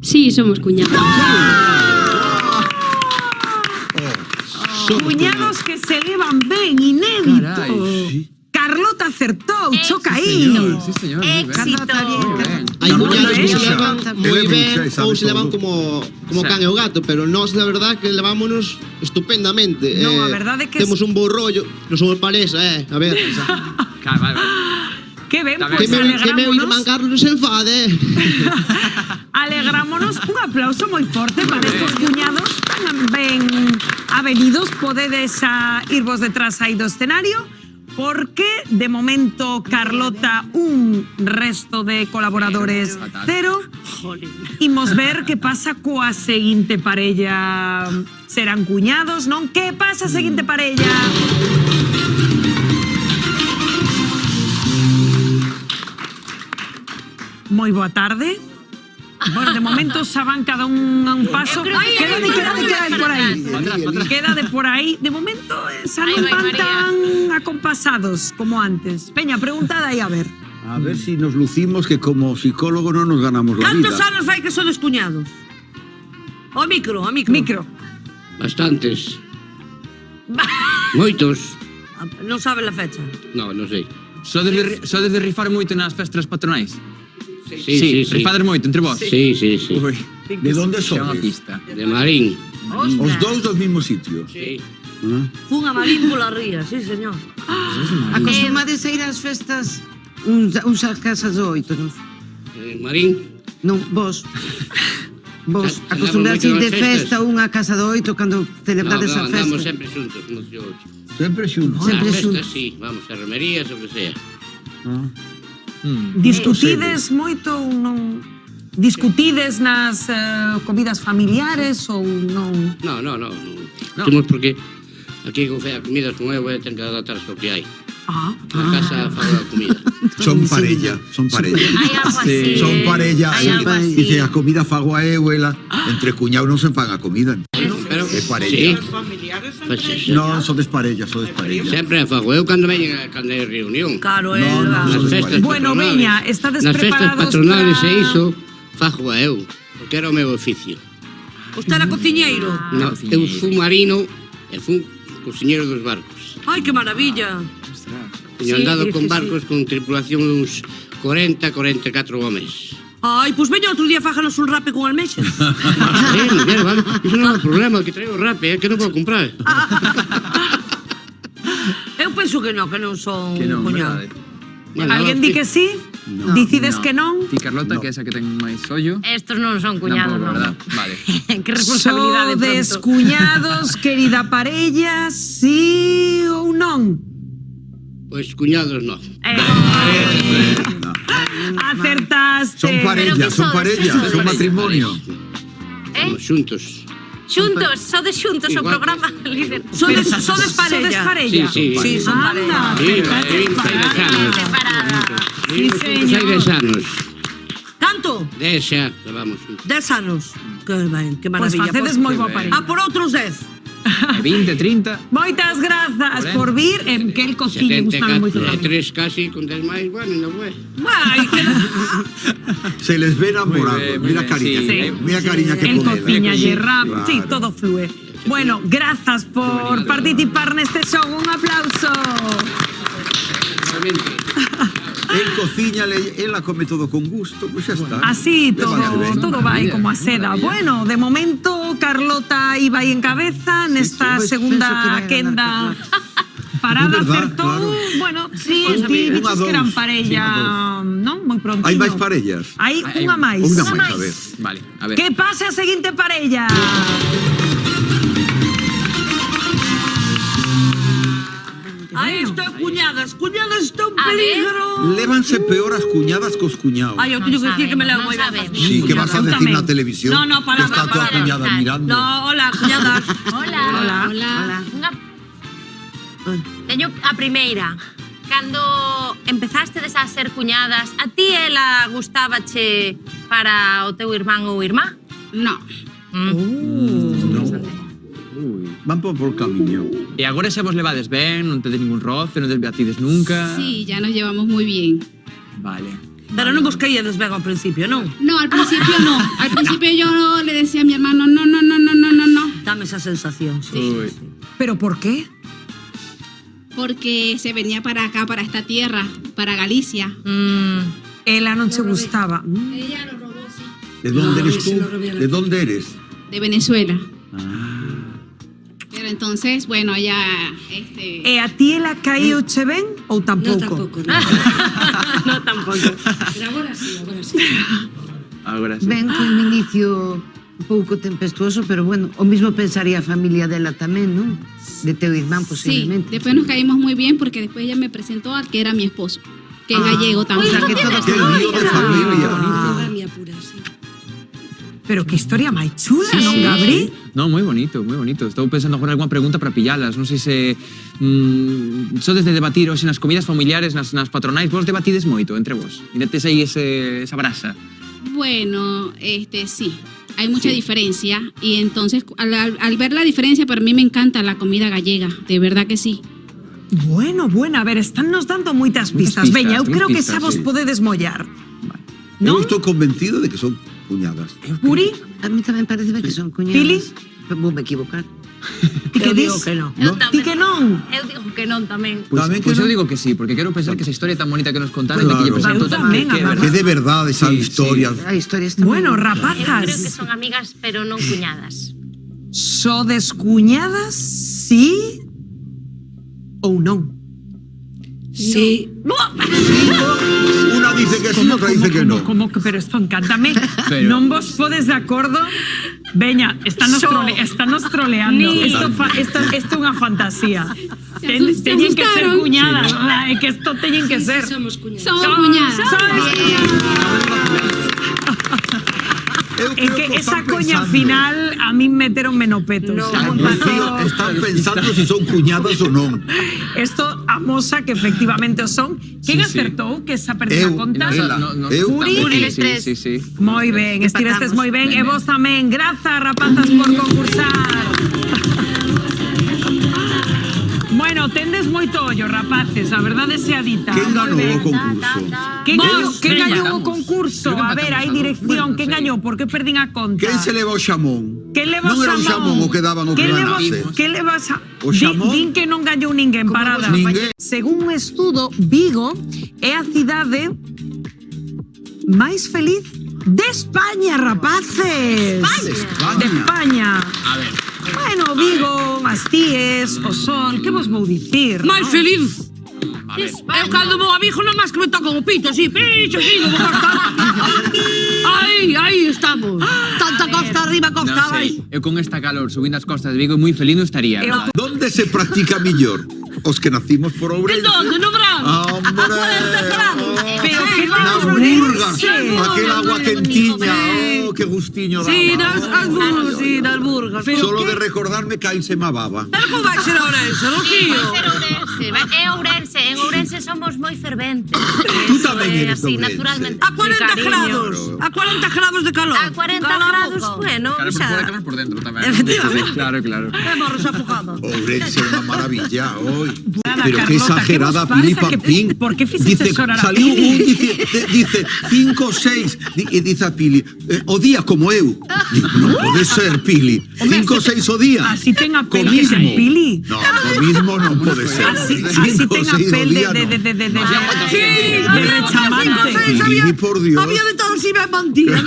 Sí, somos cuñados. Cuñados que se llevan ben, inédito. Carlota acertou, choca aí. Sí, señor. Éxito. Hai cuñados que se Eso. levan moi ben ou se levan como can e o gato, pero nós, la verdad, que levámonos estupendamente. No, a verdade que temos un bo rollo, non somos pareja, a ver. Vale. Que ben, Que pois meu irmán alegrámonos. Carlos se enfade. Alegrámonos, un aplauso moi forte para estos cuñados ben avenidos. Podedes irvos detrás aí do escenario, porque de momento Carlota un, resto de colaboradores cero. Imos ver que pasa coa seguinte parella. Serán cuñados, non? Que pasa seguinte parella? Moi boa tarde. Bueno, de momento xa van cada un a un paso. Quedade por aí. Quedade por aí. De momento xa non van tan acompasados como antes. Peña, preguntada aí a ver. A ver si nos lucimos que como psicólogo no nos ganamos la vida. Cantos anos fai que sodes cuñados? O micro, o micro. Micro. Bastantes. Moitos. Non sabe a fecha. No, non sei. Sodes de rifar moito nas festas patronais? Sí. Rifades moito entre vós? Sí. Ui. De onde Xa unha sodes? pista. De Marín. Os dous dos mismos sitios. Sí. Fun a Marín pola ría, sí, señor. Acostumades a ir ás festas uns ás casas do oito, non? Marín. Non, vos. Vos Xa- acostumbrades xa ir de andamos moito nas festa unha casa do oito cando celebrades a festa. andamos sempre xuntos, como se ocho. Sempre xuntos. Sempre Nas xuntos. festas, sí, vamos a romerías, o que sea. Discutides moito ou non? Discutides nas comidas familiares ou non? No. Temos porque aquí con fea comidas con eu ten que adaptarse ao que hai. Na casa fago a comida. Son parella. Hai algo así. Son parella. Hai algo así. Dice, a comida fago a eu, ela. Entre cuñados non se fan a comida. Pero, É parella. Pues, Non, sodes parella. sempre a fago eu cando veñen cando hai reunión. Claro, Nas festas Bueno, patronales. veña, estades Nas festas preparados patronales para- e iso, fago a eu, porque era o meu oficio. Usted era cociñeiro? No, eu fui marino e fui cociñeiro dos barcos. Ai, que maravilla. Teño andado con barcos con tripulación uns 40-44 homes. Ai, pois veña outro día fáganos un rape con almexas. Bien, vale. Iso non é o problema, que traigo rape, que non vou comprar. Eu penso que non son Que non, cuñado. verdade. Alguén di que sí? Dicides que non? Ti, Carlota, que é esa que ten máis ollo. Estos non son cuñados, Tampouco, non. verdad? Vale. Que responsabilidade Sodes pronto. cuñados, querida parella, sí ou non? Pois cuñados non. Acertaste. Son parella, son matrimonio. Somos xuntos. Xuntos, sodes xuntos o Igual. programa líder. Sodes parella. Sodes parella? Sí, son parella. Sí, 26 anos. Sí, Hai señor. 10 anos. Canto? 10 xa, levamos. 10 anos. Que ben, que Pois maravilla. facedes moi boa parella. Ah, por outros 10. 20, 30. Moitas grazas por vir, que el cociñe, gustame moito tamén. 3 casi, con 10 máis, bueno, non é. Ai, que... Se les ve enamorados. Muy Mira bien, cariña. sí. Mira cariña que El poder. cociña y rap, Claro. sí, todo flúe. Bueno, grazas por participar neste show. Un aplauso. El cociña, ela come todo con gusto, pues xa está. Así Lévanse ben. todo vai como a seda. Bueno, de momento Carlota iba aí en cabeza nesta segunda quenda. Parada É verdad, acertou, claro. bueno, sí, Unha, ti dices que eran dous. parella, non? Moi prontiño. Hai máis parellas? Hai unha máis. Unha máis, a ver. Vale, a ver. Que pase a seguinte parella. Ai, isto é cuñadas está un A ver. peligro. Lévanse peor as cuñadas que os cuñados. Ai, eu teño que dicir que me levo moi ben. Sí, que vas a decir na televisión No, que está a tua cuñada mirando. No, hola, cuñadas. Hola. Hola. Teño a primeira. Cando empezastedes a ser cuñadas, a ti ela gustábache para o teu irmán ou irmá? No. van por camiño. E agora xa vos levades ben, non tedes ningún roce, non desbeatides nunca. Sí, ya nos llevamos muy bien. Vale. Pero non vos caíades ben ao principio, non? No, al principio no. Al principio yo le decía a mi hermano, no. Dame esa sensación, sí. Uy. ¿Pero por qué? Porque se venía para acá, para esta tierra, para Galicia. Ela non che gustaba. Ella lo robó, sí. ¿De dónde eres tú? ¿De dónde eres? De Venezuela. Pero entonces, bueno, ya... E a ti ela caíu che ben ou tampouco? No, tampouco. Pero agora sí. Agora sí. Ben, foi un inicio un pouco tempestuoso, pero bueno, o mismo pensaría a familia dela tamén, non? De teu irmán, Sí, posiblemente. después nos caímos muy bien porque después ella me presentó al que era mi esposo, que es gallego también. O sea, que todo ¡Qué lío de familia! Pero que historia máis chula, Sí, non, sí, Gabri? sí. No, moi bonito, moi bonito. Estou pensando agora algunha pregunta para pillalas. Non sei se... sodes de debatir hoxe nas comidas familiares, nas patronais, vos debatides moito entre vos. Miretes aí esa brasa. Bueno, sí, hay mucha diferencia y entonces al ver la diferencia para mí me encanta la comida gallega, de verdad que sí. Bueno, a ver, están nos dando moitas pistas. Veña, eu creo que xa vos podedes mollar. Eu estou convencido de que son cuñadas. Puri? A mí tamén parece que son cuñadas. Pili? Vou me equivocar. Ti que dis? que non. Ti que non? Eu digo que non tamén. Pois eu digo que sí, porque quero pensar que esa historia tan bonita que nos contaron, Claro. de que lle presentou tan Tamén, que é Amanda. Que verdad. de verdade esa Sí, historia. A historia está Bueno, Eu creo que rapazas, son amigas, pero non cuñadas. sodes cuñadas, sí ou non? Sí. Una dice que sí, otra dice que no. Como que, pero esto encántame. Pero- Non vos podes de acordo? Veña, estános troleando. Ni. Esto é unha fantasía. Se Teñen que ser asustaron. cuñadas, é que esto teñen que ser. Somos cuñadas. Eu É creo que esa están coña pensando. final a mí meteronme no peto. Están pensando si son cuñadas ou non. Esto amosa que efectivamente o son. Quen Sí, sí. acertou que esa perdida Eu, conta? ela. Eu Puri? tamén, sí. Moi ben, estivestes Empatamos. moi ben. E vos tamén. Grazas, rapazas, por concursar. Bueno, tendes moito ollo, rapaces, a verdade sea dita. Quen Moi ganou ben. o concurso? Quen Veña. gañou o concurso? Creo que A ver, hai empatamos, dirección. bueno, Quen sí. gañou? Por que perdín a conta? Quen se leva o xamón? Quen leva Non era o xamón o que daban o que ganase. Que levas a... O xamón? Din que non gañou ninguén, parada. Ninguén. Según un estudo, Vigo é a cidade máis feliz de España, rapaces. España. De España. A ver. Bueno, Vigo, as tíes, o sol, que vos vou dicir? Máis non? feliz. Eu cando vou a Vigo non máis que me toco o pito, así, picho, vou gastar. Aí estamos. Tanta costa arriba, costa Non abaixo. sei, eu con esta calor subindo as costas de Vigo moi feliz non estaría. ¿Dónde se practica mellor? Os que nacimos por En Ourense. donde? No verán. ¡Hombre! Pero que Nas burgas, aquel agua quentiña, oh, qué gustiño daba. Sí, nas burgas. Solo de recordarme caíse má baba. Pero como vai ser Ourense, non, tío? É Ourense, en Ourense somos moi ferventes. Tú tamén eres así, de Ourense. naturalmente. A 40 Cariño. grados. A 40 grados de calor. A 40 Cala a grados, boca. bueno, Claro, por xa. fora, calor por dentro tamén. Efectivamente. Claro. É morros afogados. Ourense é unha maravilla, hoy. Nada, Pero qué Carlota, exagerada ¿qué vos Pili pasa? Pampín. ¿Por qué fixiste xorar a salió Pili? un, dice 5 o 6, e dice a Pili, o día como eu. Digo, non pode ser, Pili. 5 o 6 o día. Así ten a Co pel que mismo. ten Pili. No, lo mismo non pode ser. Así 5 o ten a 6 o pel día, de rechamante. Pili, por Dios. Había de todo así ben mantida.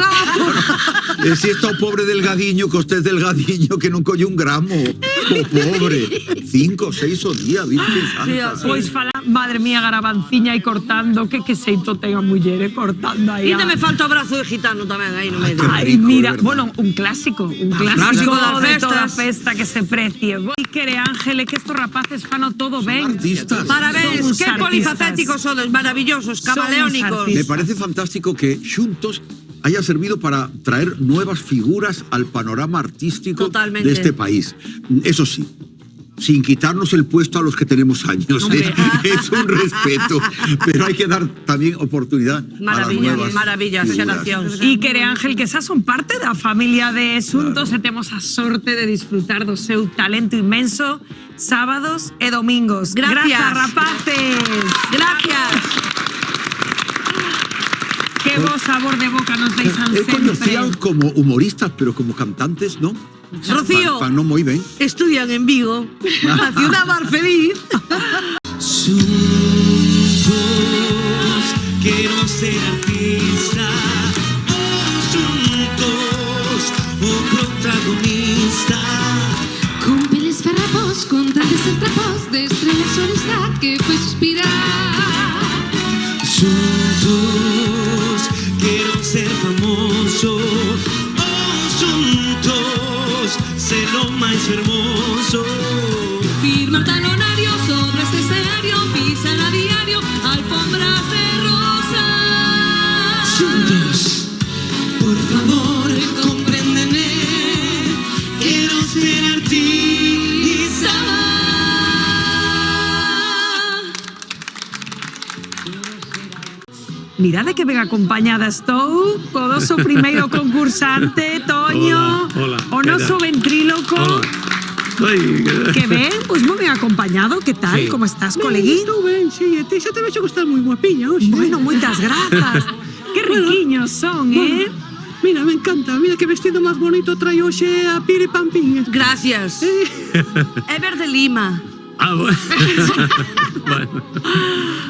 E si está o pobre delgadiño, que usted es delgadiño, que non colle un gramo. O pobre. 5 o 6 o día, Virgen Santa. Pois fala, madre mía, garabanciña e cortando, que xeito ten a muller, cortando aí. E me falta o brazo de gitano tamén aí no medio. Ay, mira, bueno, un clásico clásico das de toda festas. festa que se precie. Voi quere, Ángele, que estos rapaces fano todo ben. Artistas. Parabéns, Son uns que artistas. polifacéticos sodes, maravillosos, camaleónicos. Me parece fantástico que Xuntos haya servido para traer nuevas figuras al panorama artístico Totalmente. de este país. Eso sí, sin quitarnos el puesto a los que tenemos años. Es un respeto, pero hay que dar también oportunidad a las nuevas xeracións. Iker e Ángel, que xa son parte da familia de Xuntos e temos a sorte de disfrutar do seu talento inmenso sábados e domingos. Gracias. Grazas, rapaces. Gracias. Que bo sabor de boca nos deixan Eu sempre. conocía como humoristas, pero como cantantes, ¿no? Rocío, no muy bien. estudian en Vigo, la ciudad más feliz. Juntos, quiero ser artista. Juntos, o protagonista. Con peles farrapos, con tantos entrapos de estrellas sonista que fue suspirar. Juntos, quiero ser famoso. Juntos, ser lo más hermoso. Firmar talonario sobre este escenario, pisan a diario alfombras de rosa. Juntos, por favor, compréndeme. Quiero ser artista. Mirade que ben acompañada estou co noso primeiro concursante, Toño, Hola, o noso ventríloco. Que ben, pois moi ben acompañado, que tal, Sí. como estás, coleguín? Estou ben, sí, e ti xa te vexo que estás moi guapiña hoxe. Bueno, moitas grazas. Que riquiños son, eh? Mira, me encanta, mira que vestido máis bonito trae hoxe a Piri Pampín. Gracias. É verde lima. Ah, bueno.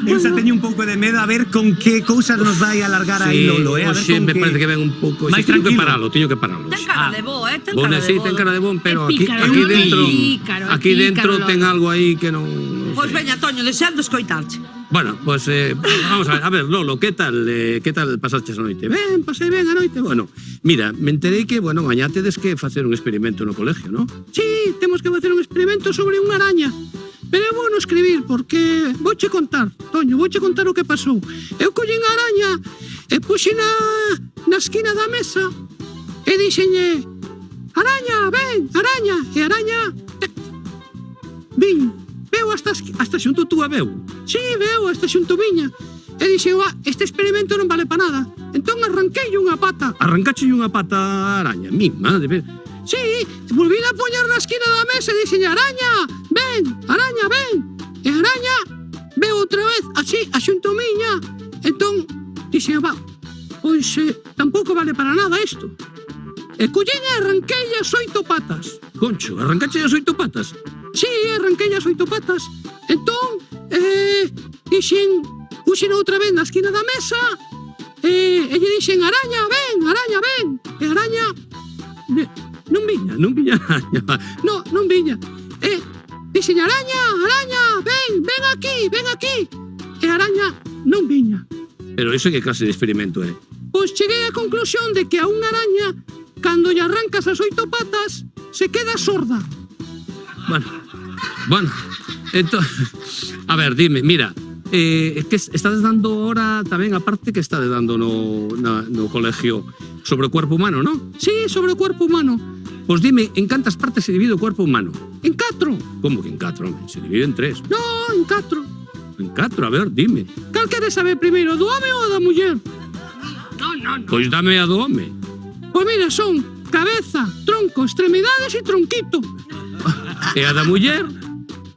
Eu xa teño un pouco de medo a ver con que cousas nos vai alargar aí Lolo, a ver hoxe con me que... parece que ven un pouco... máis Teño que tranquilo. teño que paralo. Ten cara de bo, ten Bon, cara de sí, bo. ten cara de bon, pero É pícaro, aquí é dentro... pícaro, é Aquí dentro pícaro, ten Lolo. algo aí que non... Pois veña, Toño, deseando escoitarche. Bueno, pues vamos a ver, Lolo, ¿qué tal pasaches a noite? Ben, pasei ben a noite. Bueno, mira, me enterei que, bueno, mañá tedes que facer un experimento no colegio, ¿no? Sí, temos que facer un experimento sobre unha araña. Pero é bueno escribir, porque vouche contar, Toño, vouche contar o que pasou. Eu collín a araña e puxe na esquina da mesa e dixenlle: araña, ven, araña. E araña vin, veu hasta xunto tú a veu? Sí, veu hasta xunto viña. E dixen: este experimento non vale para nada. Entón arranquei unha pata. Arrancache unha pata a araña, mi madre. Sí, volvín a poñer na esquina da mesa e dixen: araña, ven, araña, ven. E araña veu outra vez así, a xunto miña. Entón dixen: pois tampouco vale para nada isto. E collín e arranquei as 8 patas. Concho, arrancache as 8 patas? Sí, arranquei as 8 patas. Entón, dixen, puxen outra vez na esquina da mesa e lle dixen: araña, ven, e araña non viña. Non viña araña. No, non viña. E dixen: araña, ven aquí. E araña non viña. Pero iso que clase de experimento é? Pois cheguei á conclusión de que a unha araña, cando lle arrancas as 8 patas, se queda sorda. Bueno, entonces, a ver, dime, mira, es que estás dando ahora tamén, aparte que estás dando no colegio sobre o cuerpo humano, ¿no? Sí, sobre o cuerpo humano. Pois dime, en cantas partes se divide o cuerpo humano? En 4. Como que en 4, hombre? Se divide en 3. No, en 4. En 4, a ver, dime. Cal queres saber primeiro, do home ou da muller? No. Pois dame a do home. Pois mira, son cabeza, tronco, extremidades e tronquito. E a da muller?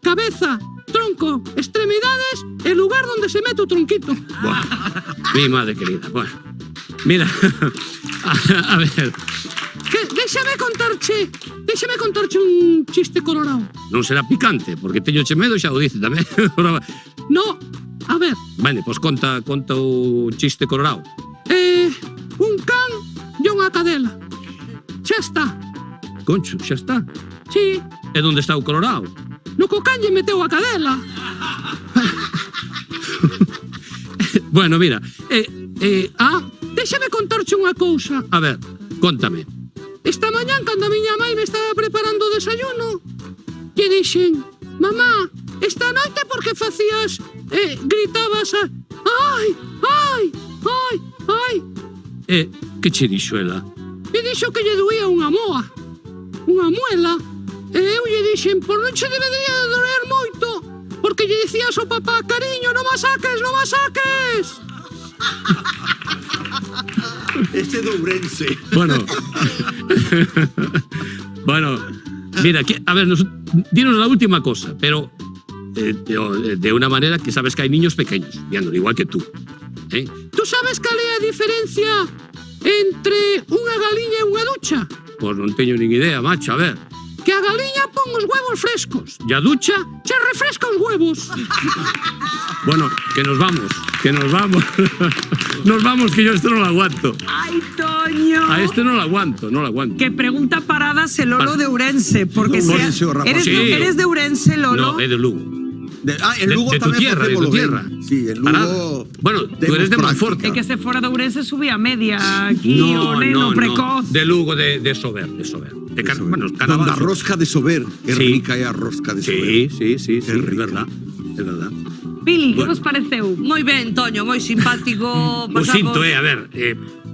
Cabeza, tronco, extremidades e lugar donde se mete o tronquito. Bueno, mi madre querida, bueno. Mira, a ver... Déxame contarche un chiste colorado. Non será picante, porque teño che medo, xa o dice tamén. No, a ver. Vale, pois conta o chiste colorado. Un can e unha cadela. Xa está. Concho, xa está. Sí. E onde está o colorado? No co can lle meteu a cadela. Bueno, mira, déxame contarche unha cousa. A ver, contame. Esta mañán, cando a miña mãe me estaba preparando o desayuno, lle dixen: mamá, esta noite porque facías, gritabas a... Ai. Que che dixo ela? Me dixo que lle duía unha moa, unha muela, E eu lle dixen, por non che debería de doer moito, porque lle dicías ao papá, cariño, non me saques, non me saques. Este de Ourense. Bueno, mira, a ver, dinos la última cosa, pero de una manera que sabes que hay niños pequeños, viéndolo igual que tú. ¿Tú sabes cal é a diferencia entre unha galiña e unha ducha? Pois non teño nin idea, macho, a ver. Que a galiña pon os huevos frescos e a ducha che refresca os huevos. Bueno, que nos vamos. Nos vamos, que yo esto no lo aguanto. ¡Ay, Toño! A este no lo aguanto. Que pregunta paradas el Lolo de Ourense, porque eres de Ourense, Lolo. No, es de Lugo. En Lugo de tu tierra, de tu tierra. Sí, en Lugo... Bueno, tú eres de Monforte. Es que se fuera de Ourense subía media aquí, no, precoz. De Lugo, de Sober. Bueno, Donde a rosca de Sober, es rica a rosca de Sober. Sí, es verdad. Pili, que vos pareceu? Moi ben, Toño, moi simpático. O sinto, a ver...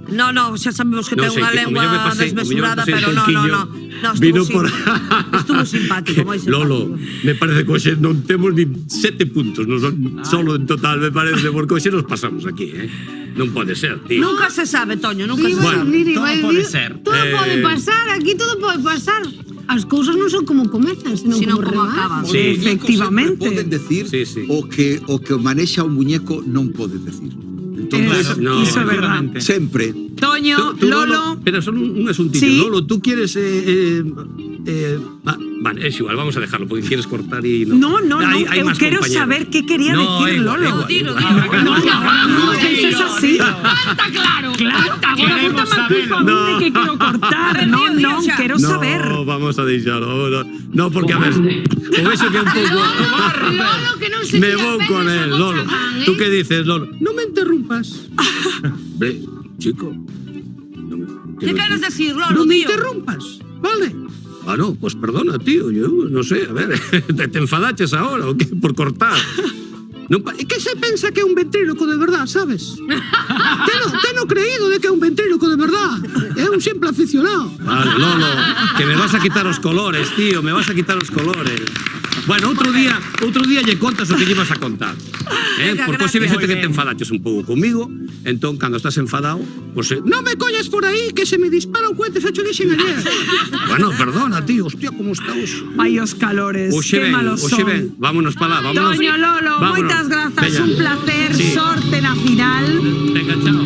No, xa sabemos que ten unha lengua desmesurada, pero no. Estuvo simpático, moi simpático. Lolo, me parece que hoxe non temos ni 7 puntos, solo en total, me parece, porque hoxe nos pasamos aquí, Non pode ser, tío. Nunca se sabe, Toño, nunca se Bueno, sabe. todo pode ser. Todo pode pasar, aquí todo pode pasar. As cousas non son como comezan, senón como acaban. Sí. Efectivamente. Poden decir o que o manexa un muñeco non pode decir. Entonces, Iso é verdad. Sempre. Toño, Lolo... Pero son un asuntillo. Sí. Lolo, tú quieres... vale, es igual, vamos a dejarlo, porque quieres cortar y... No, Hay eu más quero compañeros. saber qué quería decir Lolo. No, eso es así. Está claro. Ahora bótame a culpa a mí de que quiero cortar. No, quiero saber. No, vamos a deixarlo. No, porque a ver, con eso que un pouco... Lolo, que non se Me tira voy con penes él, ao Lolo. chamán, ¿Tú qué dices, Lolo? No me interrumpas. Hombre, chico. ¿Qué quieres decir, Lolo, No me tío? interrumpas, ¿vale? Ah, no, pues perdona, tío, yo no sé, a ver, te enfadaches ahora o qué, por cortar. Non, que se pensa que é un ventríloco de verdad, sabes? Teno creído de que é un ventríloco de verdad. É un simple aficionado. Vale, Lolo, que me vas a quitar os colores, tío, me vas a quitar os colores. Bueno, outro día lle contas o que lle vas a contar. Porque se ves que te enfadaches un pouco comigo, entón, cando estás enfadado, pues, non me colles por aí, que se me dispara o cohete, xa cho dixen ayer. Bueno, perdona, tío, hostia, como está hoxe. Ai, os calores, qué malos son. Oxe, vámonos para lá, vámonos. Toño, Lolo, moitas grazas, un placer, sorte na final. Venga, chao.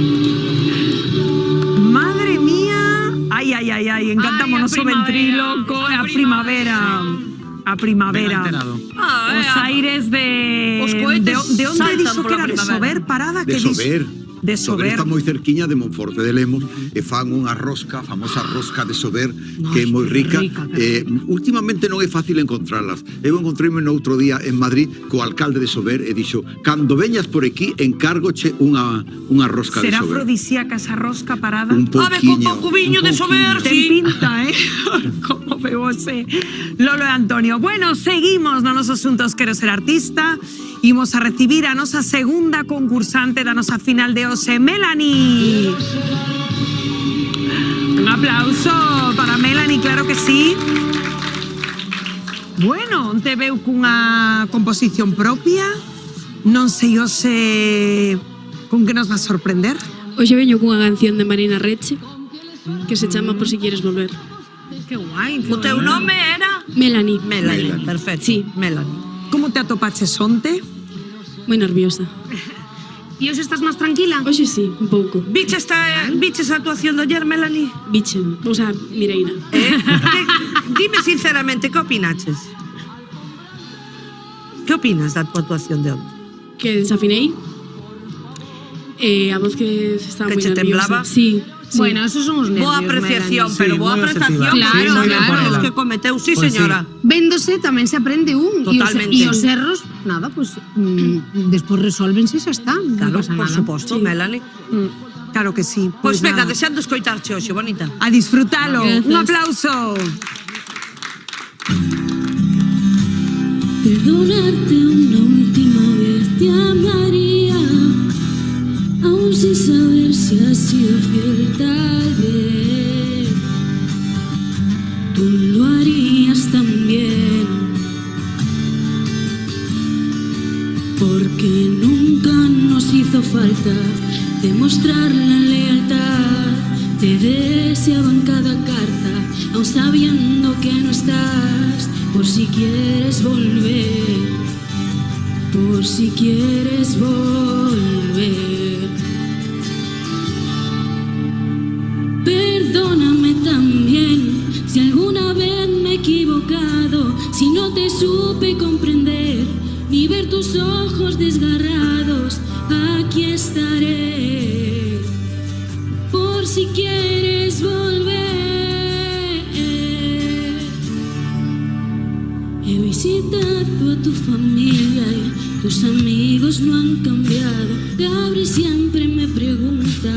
Madre mía. Ai, encantámonos o ventríloco, a primavera. A primavera. Os aires de... Os cohetes de onde saltan dixo que pola era de primavera. Sober, parada? De que Sober. De Sober. Está moi cerquiña de Monforte de Lemos e fan unha rosca, a famosa rosca de Sober, que é moi rica. Últimamente non é fácil encontrarlas. Eu encontreime no outro día en Madrid co alcalde de Sober e dixo, cando veñas por aquí, encárgoche unha rosca de Será Sober. afrodisíaca esa rosca parada? Un A ver, con pouco viño de Sober, Ten sí. pinta, Como veo ese Lolo e Antonio. Bueno, seguimos no nosos asuntos Quero Ser Artista. Imos a recibir a nosa segunda concursante da nosa final de hoxe, Melanie. Un aplauso para Melanie, claro que sí. Bueno, te veu cunha composición propia. Non sei hoxe con que nos vas a sorprender. Hoxe veño cunha canción de Marina Reche que se chama Por si quieres volver. Que guai. O teu nome era? Melanie. Melanie, perfecto. Sí. Melanie. Como te atopaches onte? Moi nerviosa. E hoxe estás máis tranquila? Hoxe sí, un pouco. Viches a actuación de ayer, Melanie? Vichen, o sea, Mireina. Dime sinceramente, que opinaches? Que opinas da tua actuación de onte? Que desafinei. A voz que estaba Que moi che nerviosa. temblaba? Sí. Bueno, esos son os nervios, Boa apreciación, Melanie. pero boa apreciación. Claro, claro. Os que cometeu, sí, señora. Véndose tamén se aprende un. Totalmente. E os erros, nada, pues despois resolvense e xa está. Claro, non pasa por nada. suposto, Melanie. Claro que sí. Pois venga, nada. deseando escoitarche hoxe, bonita. A disfrutalo. Gracias. Un aplauso. Perdonarte una última vez te amaría, aún sin saber si has sido fiel tal vez. Tú lo harías también. Porque nunca nos hizo falta demostrar la lealtad. Te deseaban cada carta, aun sabiendo que no estás. Por si quieres volver, por si quieres volver. Perdóname también si alguna vez me he equivocado, si no te supe comprender ni ver tus ojos desgarrados. Aquí estaré por si quieres volver. He visitado a tu familia y tus amigos no han cambiado. Gabri siempre me pregunta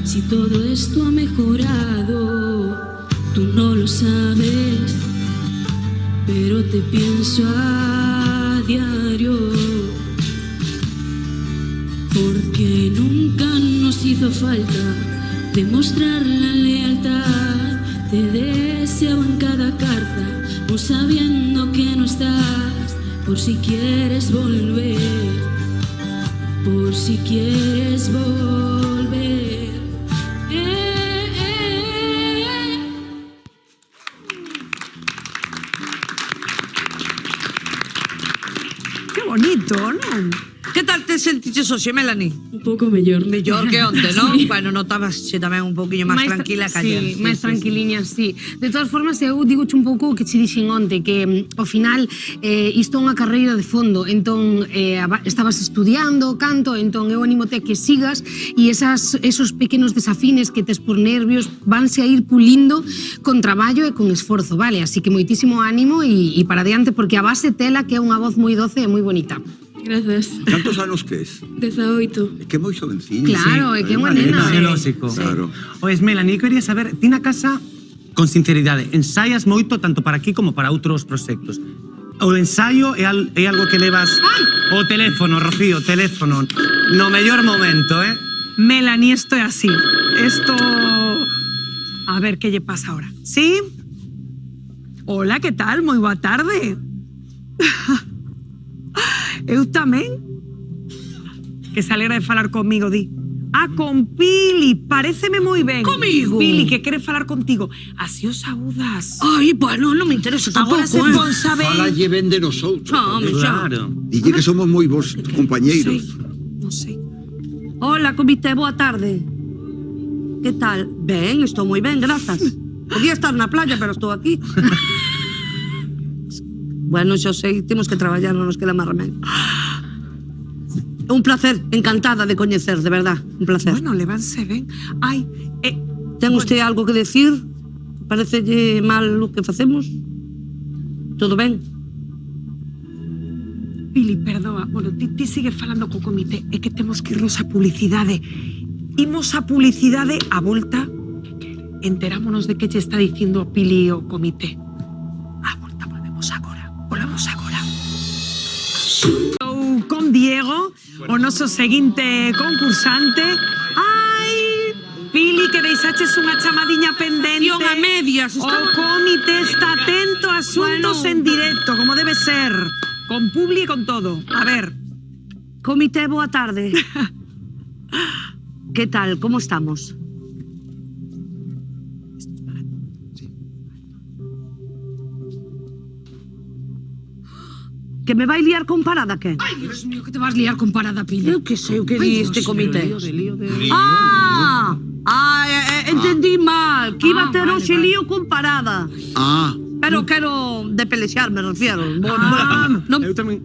si todo esto ha mejorado. Tú no lo sabes, pero te pienso a diario. Porque nunca nos hizo falta demostrar la lealtad. Te deseaban cada carta, aun sabiendo que no estás. Por si quieres volver, por si quieres volver. Qué bonito, ¿no? Que tal te sentiches hoxe, Melanie? Un pouco mellor. Mellor que onte, non? Sí. Bueno, notabas tamén un poquinho máis tranquila que ayer. Sí, máis tranquiliña, sí. De todas formas, eu digoche un pouco o que che dixen onte, que ao final isto é unha carreira de fondo, entón estabas estudiando canto, entón eu anímote que sigas e esos pequenos desafines que tes por nervios vanse a ir pulindo con traballo e con esforzo, vale? Así que moitísimo ánimo e para adiante, porque a base tela que é unha voz moi doce e moi bonita. Gracias. Cantos anos tes? 18. É que é moi xovenciño. Claro, é que é unha nena. Lógico. Claro. Oes, Melanie, quería saber, ti na casa, con sinceridade, ensaias moito tanto para aquí como para outros proxectos. O ensaio é algo que levas... O teléfono, Rocío, teléfono. No mellor momento, eh? Melanie, esto é así. Esto... A ver, que lle pasa ahora? ¿Sí? Hola, que tal? Moi boa tarde. Eu tamén? Que se alegra de falar comigo, di. Ah, con Pili, paréceme moi ben. Comigo? Pili, que quere falar contigo. Así os saúdas. Ai, bueno, non me interesa tampouco, Agora se pon saber... Falalle ben de nosotros. Ah, home, xa. Dille que somos moi vos compañeiros. Non sei. Hola, comité, boa tarde. Que tal? Ben, estou moi ben, grazas. Podía estar na playa, pero estou aquí. Bueno, xa sei, temos que traballar, non nos queda máis remedio. Un placer, encantada de coñecer, de verdad, un placer. Bueno, levanse ben. Ai, ten usted algo que decir? Parecelle mal o que facemos? Todo ben? Pili, perdoa. Bueno, ti sigue falando co comité. É que temos que irnos a publicidade. Imos a publicidade a volta. Enterámonos de que lle está dicindo a Pili o comité. A volta, volvemos agora. Volvemos agora. Estou con Diego, o noso seguinte concursante. Ai, Pili, que deixaches unha chamadiña pendente. A medias. O comité está atento a asuntos en directo, como debe ser. Con publi e con todo. A ver. Comité, boa tarde. Que tal, como estamos? Que me vai liar con parada, que? Ai, Dios mío, que te vas liar con parada, Pili. Eu que sei o que di este comité. Lío. Entendí mal. Que iba a ter hoxe lío con parada. Ah. Pero quero de pelexar, me refiero. Eu tamén...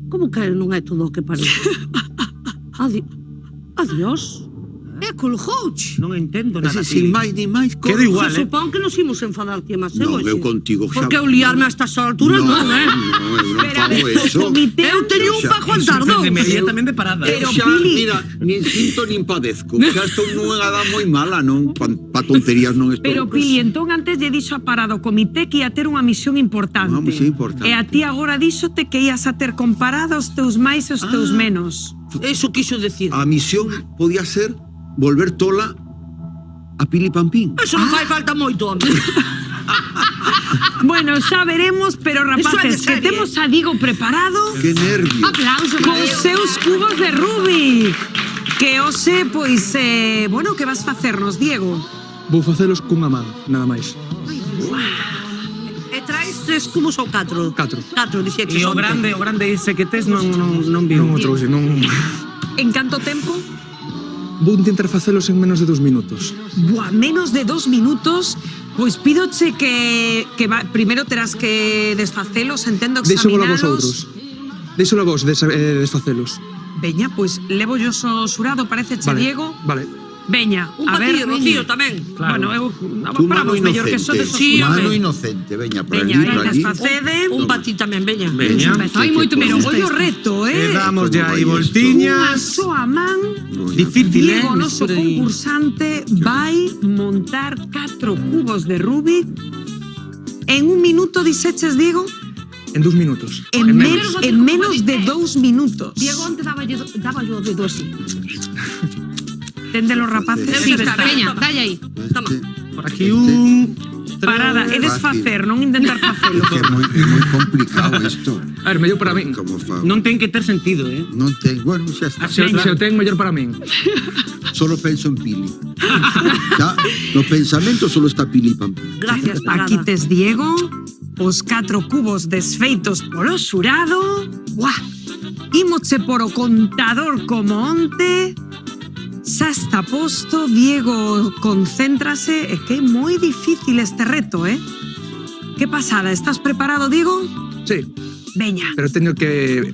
Como que non é todo o que parece? Adiós. É colgouch. Non entendo nada. Sin máis ni máis. Queda igual, Se supón que nos imos enfadar ti máis Non, eu contigo xa... Porque eu liarme a estas alturas non, eh? Non, eu non fago eso. Eu teño un pa aguantar dous. Tamén de parada. Pero xa, mira, nin sinto nin padezco. Xa estou nunha edad moi mala, non? Pa tonterías non estou. Pero, Pili, entón antes lle dixo a parada o comité que ia ter unha misión importante. Unha misión importante. E a ti agora díxote que ias a ter comparada os teus máis e os teus menos. Eso quiso decir. A misión podía ser volver tola a Pili Pampín. Eso non fai falta moito, home. Bueno, xa veremos, pero rapaces, que temos a Diego preparado Que nervios. Aplausos. con seus cubos de Rubik. Que hoxe, pois, bueno, que vas facernos, Diego? Vou facelos cunha man, nada máis. E traes 3 cubos ou 4? 4. 4, dixetes. E o grande ese que tes non vi. Non o trouxe, non... En canto tempo? Vou intentar facelos en menos de 2 minutos. Buah, menos de 2 minutos. Pois pídoche que primeiro terás que desfacelos, entendo, Deixo-vos a examinalos. vosotros. Deixo-lo a vos desfacelos. Veña, pois levo yo so xurado, pareceche, Vale, Diego? vale. Veña, Un a ver, patillo, Rocío, tamén. Bueno, eu Tu vamos mano mellor que inocente. sodes os Sí, Mano home. inocente, veña, por Veña, allí, por allí. desfacede. Un patí tamén, veña. Veña. Ai, moito, pero ollo reto, E damos ¿Cómo ya vai aí esto? Unha voltiñas. soa man. Difícil, Diego, noso Mestura aí. concursante, vai montar 4 cubos de Rubik en 1 minuto, dixeches, Diego? En 2 minutos. En menos de 2 minutos. Diego, onte daba yo o dedo así. Tende los rapaces. Sí, está, veña, dalle aí. Toma. Por aquí un... Parada, é desfacer, non intentar facelo. É moi complicado isto. A ver, mellor para min. Como fa? Non ten que ter sentido, eh? Non ten, bueno, xa está. Se o ten, mellor para min. Solo penso en Pili. Xa, no pensamento solo está Pili Pam. Gracias, Parada. Aquí tes, Diego, os 4 cubos desfeitos polo xurado. Buah! Ímoche por o contador como onte. Xa está posto, Diego, concéntrase. É que é moi difícil este reto, eh? Que pasada, estás preparado, Diego? Sí, Veña, pero teño que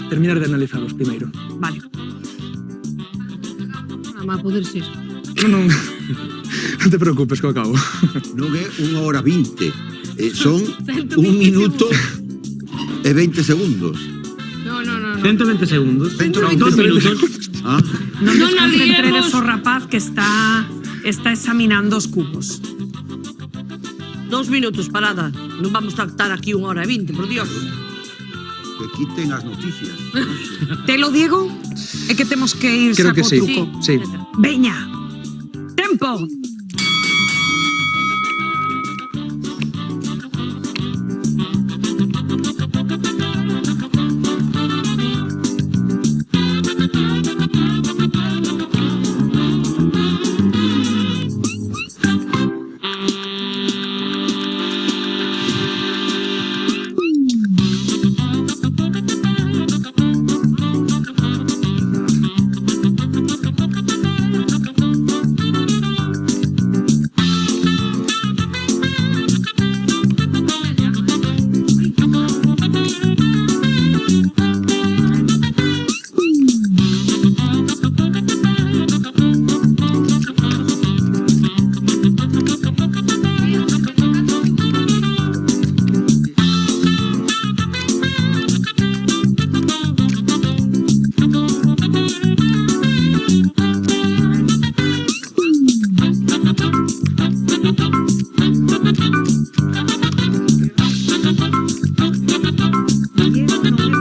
terminar de analizalos primeiro. vale. Non va a poder ser. Non te preocupes, que acabo. Non é 1 hora 20. Son 1 minuto e 20 segundos. No. 120 segundos. 120 2 minutos. Ah, Non Non desconcentredes aliemos. o rapaz que está examinando os cubos. 2 minutos, Parada. Non vamos a estar aquí 1 hora e 20, por Dios. que quiten as noticias. Telo, Diego? É que temos que ir Creo saco que sí. truco. Sí. Veña. Tempo.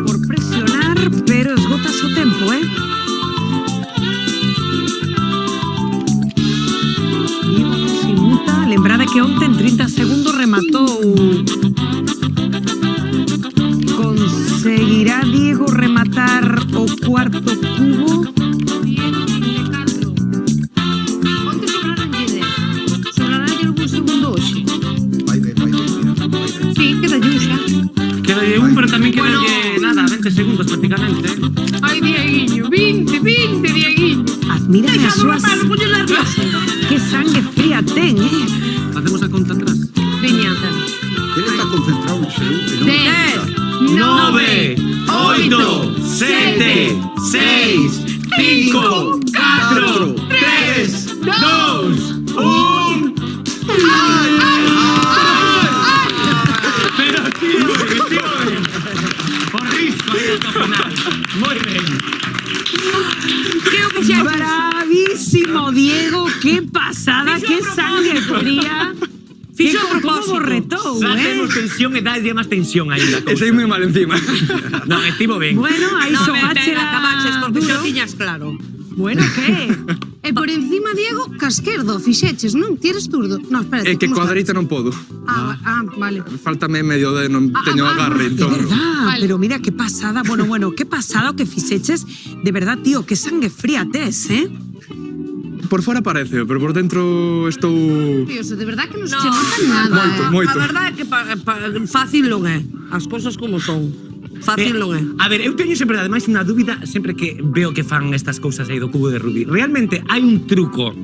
Por presionar, pero esgota su tempo, eh? Diego non se inmuta. Lembrade que onte en 30 segundos rematou. Conseguirá Diego rematar o cuarto cubo? Onte sobraranlle 10. Sobraranlle algún segundo hoxe. Vai ben, mira, vai ben. Sí, queda xa. Quedalle un, pero tamén quedalle nada, 20 segundos prácticamente. Ai, Dieguiño, 20, Dieguiño. Admírame as súas... Que sangue fría ten, eh? Facemos a conta atrás. Veña. Él está concentrado no seu, que non 10, 9, 8, 7, 6, 5, 4, 3, 2, 1. Pero tío, por risco aí hasta o final. Moi ben. Creo que xa Bravísimo, Diego. Qué pasada, qué sangre fría. Fixo Que a propósito. como retou, Xa eh? temos tensión e dá máis tensión aí la cousa. Estou moi mal encima. Non, estivo ben. Bueno, aí No, sobache venga, Camaches, porque xa duro. o tiñas claro. Bueno, que? E por encima, Diego, casquerdo, fixeches, non? Ti eres zurdo. Non, espérate. É que como coa está? dereita non podo. Vale. Faltame medio de non teño agarre, entón. Pero mira, qué pasada. Bueno, qué pasada o que fixeches. De verdad, tío, qué sangre fría tes, eh? Por fora parece, pero por dentro estou... Curioso, de verdad que non se che nota nada. Moito. A verdade é que fácil non é. As cousas como son. Fácil non é. A ver, eu teño sempre, ademais, unha dúbida sempre que veo que fan estas cousas aí do cubo de Rubik. Realmente hai un truco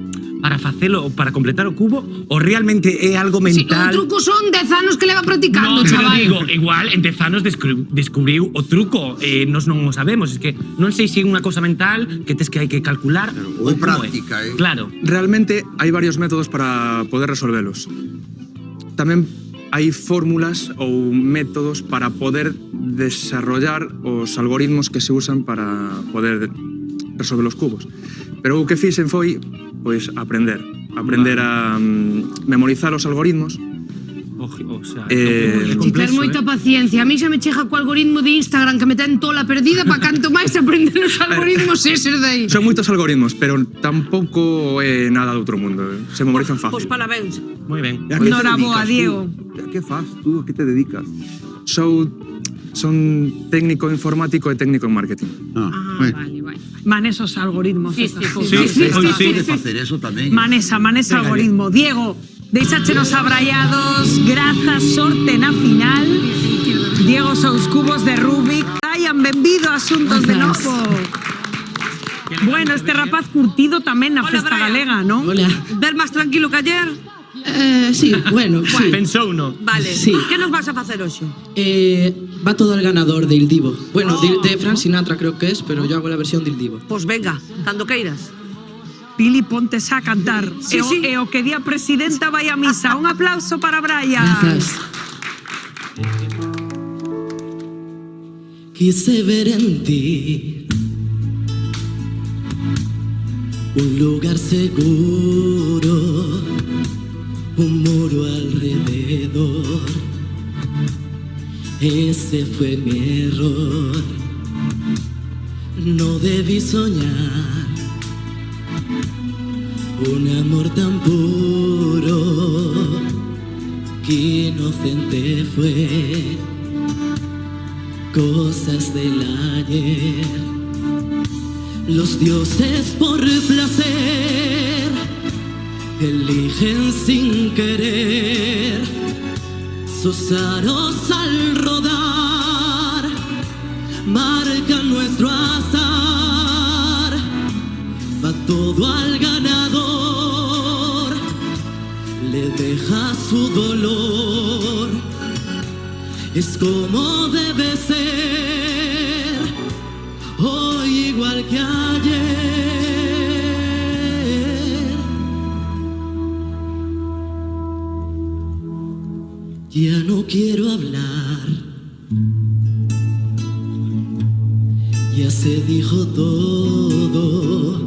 para facelo ou para completar o cubo ou realmente é algo mental? O truco son 10 anos que leva practicando, No, chaval. pero digo, igual en 10 anos descubriu o truco, nos non o sabemos, es que non sei se é unha cousa mental que tes que hai que calcular ou práctica, Claro. Realmente hai varios métodos para poder resolvelos. Tamén hai fórmulas ou métodos para poder desarrollar os algoritmos que se usan para poder resolver os cubos. Pero o que fixen foi pois aprender a memorizar os algoritmos. O sea, Ti tes moita paciencia. A mí xa me chega co algoritmo de Instagram que me ten tola perdida para canto máis aprender os algoritmos eses de aí. Son moitos algoritmos, pero tampouco é nada do outro mundo. Se memorizan fácil. Pois parabéns. Moi ben. Noraboa, Diego. A que faz tú? A que te dedicas? Son técnico informático e técnico en marketing. Manes os algoritmos. Sí, estas sí, cousas. sí, pode facer eso tamén. Manesa algoritmo. Diego, deixáchenos abraiados, grazas, sorte na final. Diego, seus cubos de Rubik. Hayan benvido a Asuntos de Novo. Bueno, este rapaz curtido tamén na festa galega, non? Hola. Ver máis tranquilo que ayer? Sí, bueno, sí. Pensou, no. Vale. Sí. Que nos vas a facer hoxe? Va todo el ganador de Il Divo. Bueno, de Frank Sinatra creo que es, pero yo hago la versión de Il Divo. Pois venga, cando queiras. Pili, pontes a cantar. Sí, sí. E o que di a presidenta vai a misa. Un aplauso para Brian. Gracias. Quise ver en ti un lugar seguro, un muro alrededor. Ese fue mi error. No debí soñar un amor tan puro. Qué inocente fue. Cosas del ayer. Los dioses por placer eligen sin querer sus aros al rodar, marcan nuestro azar. Va todo al ganador, le deja su dolor. Es como debe ser, hoy igual que ayer. Ya no quiero hablar, ya se dijo todo,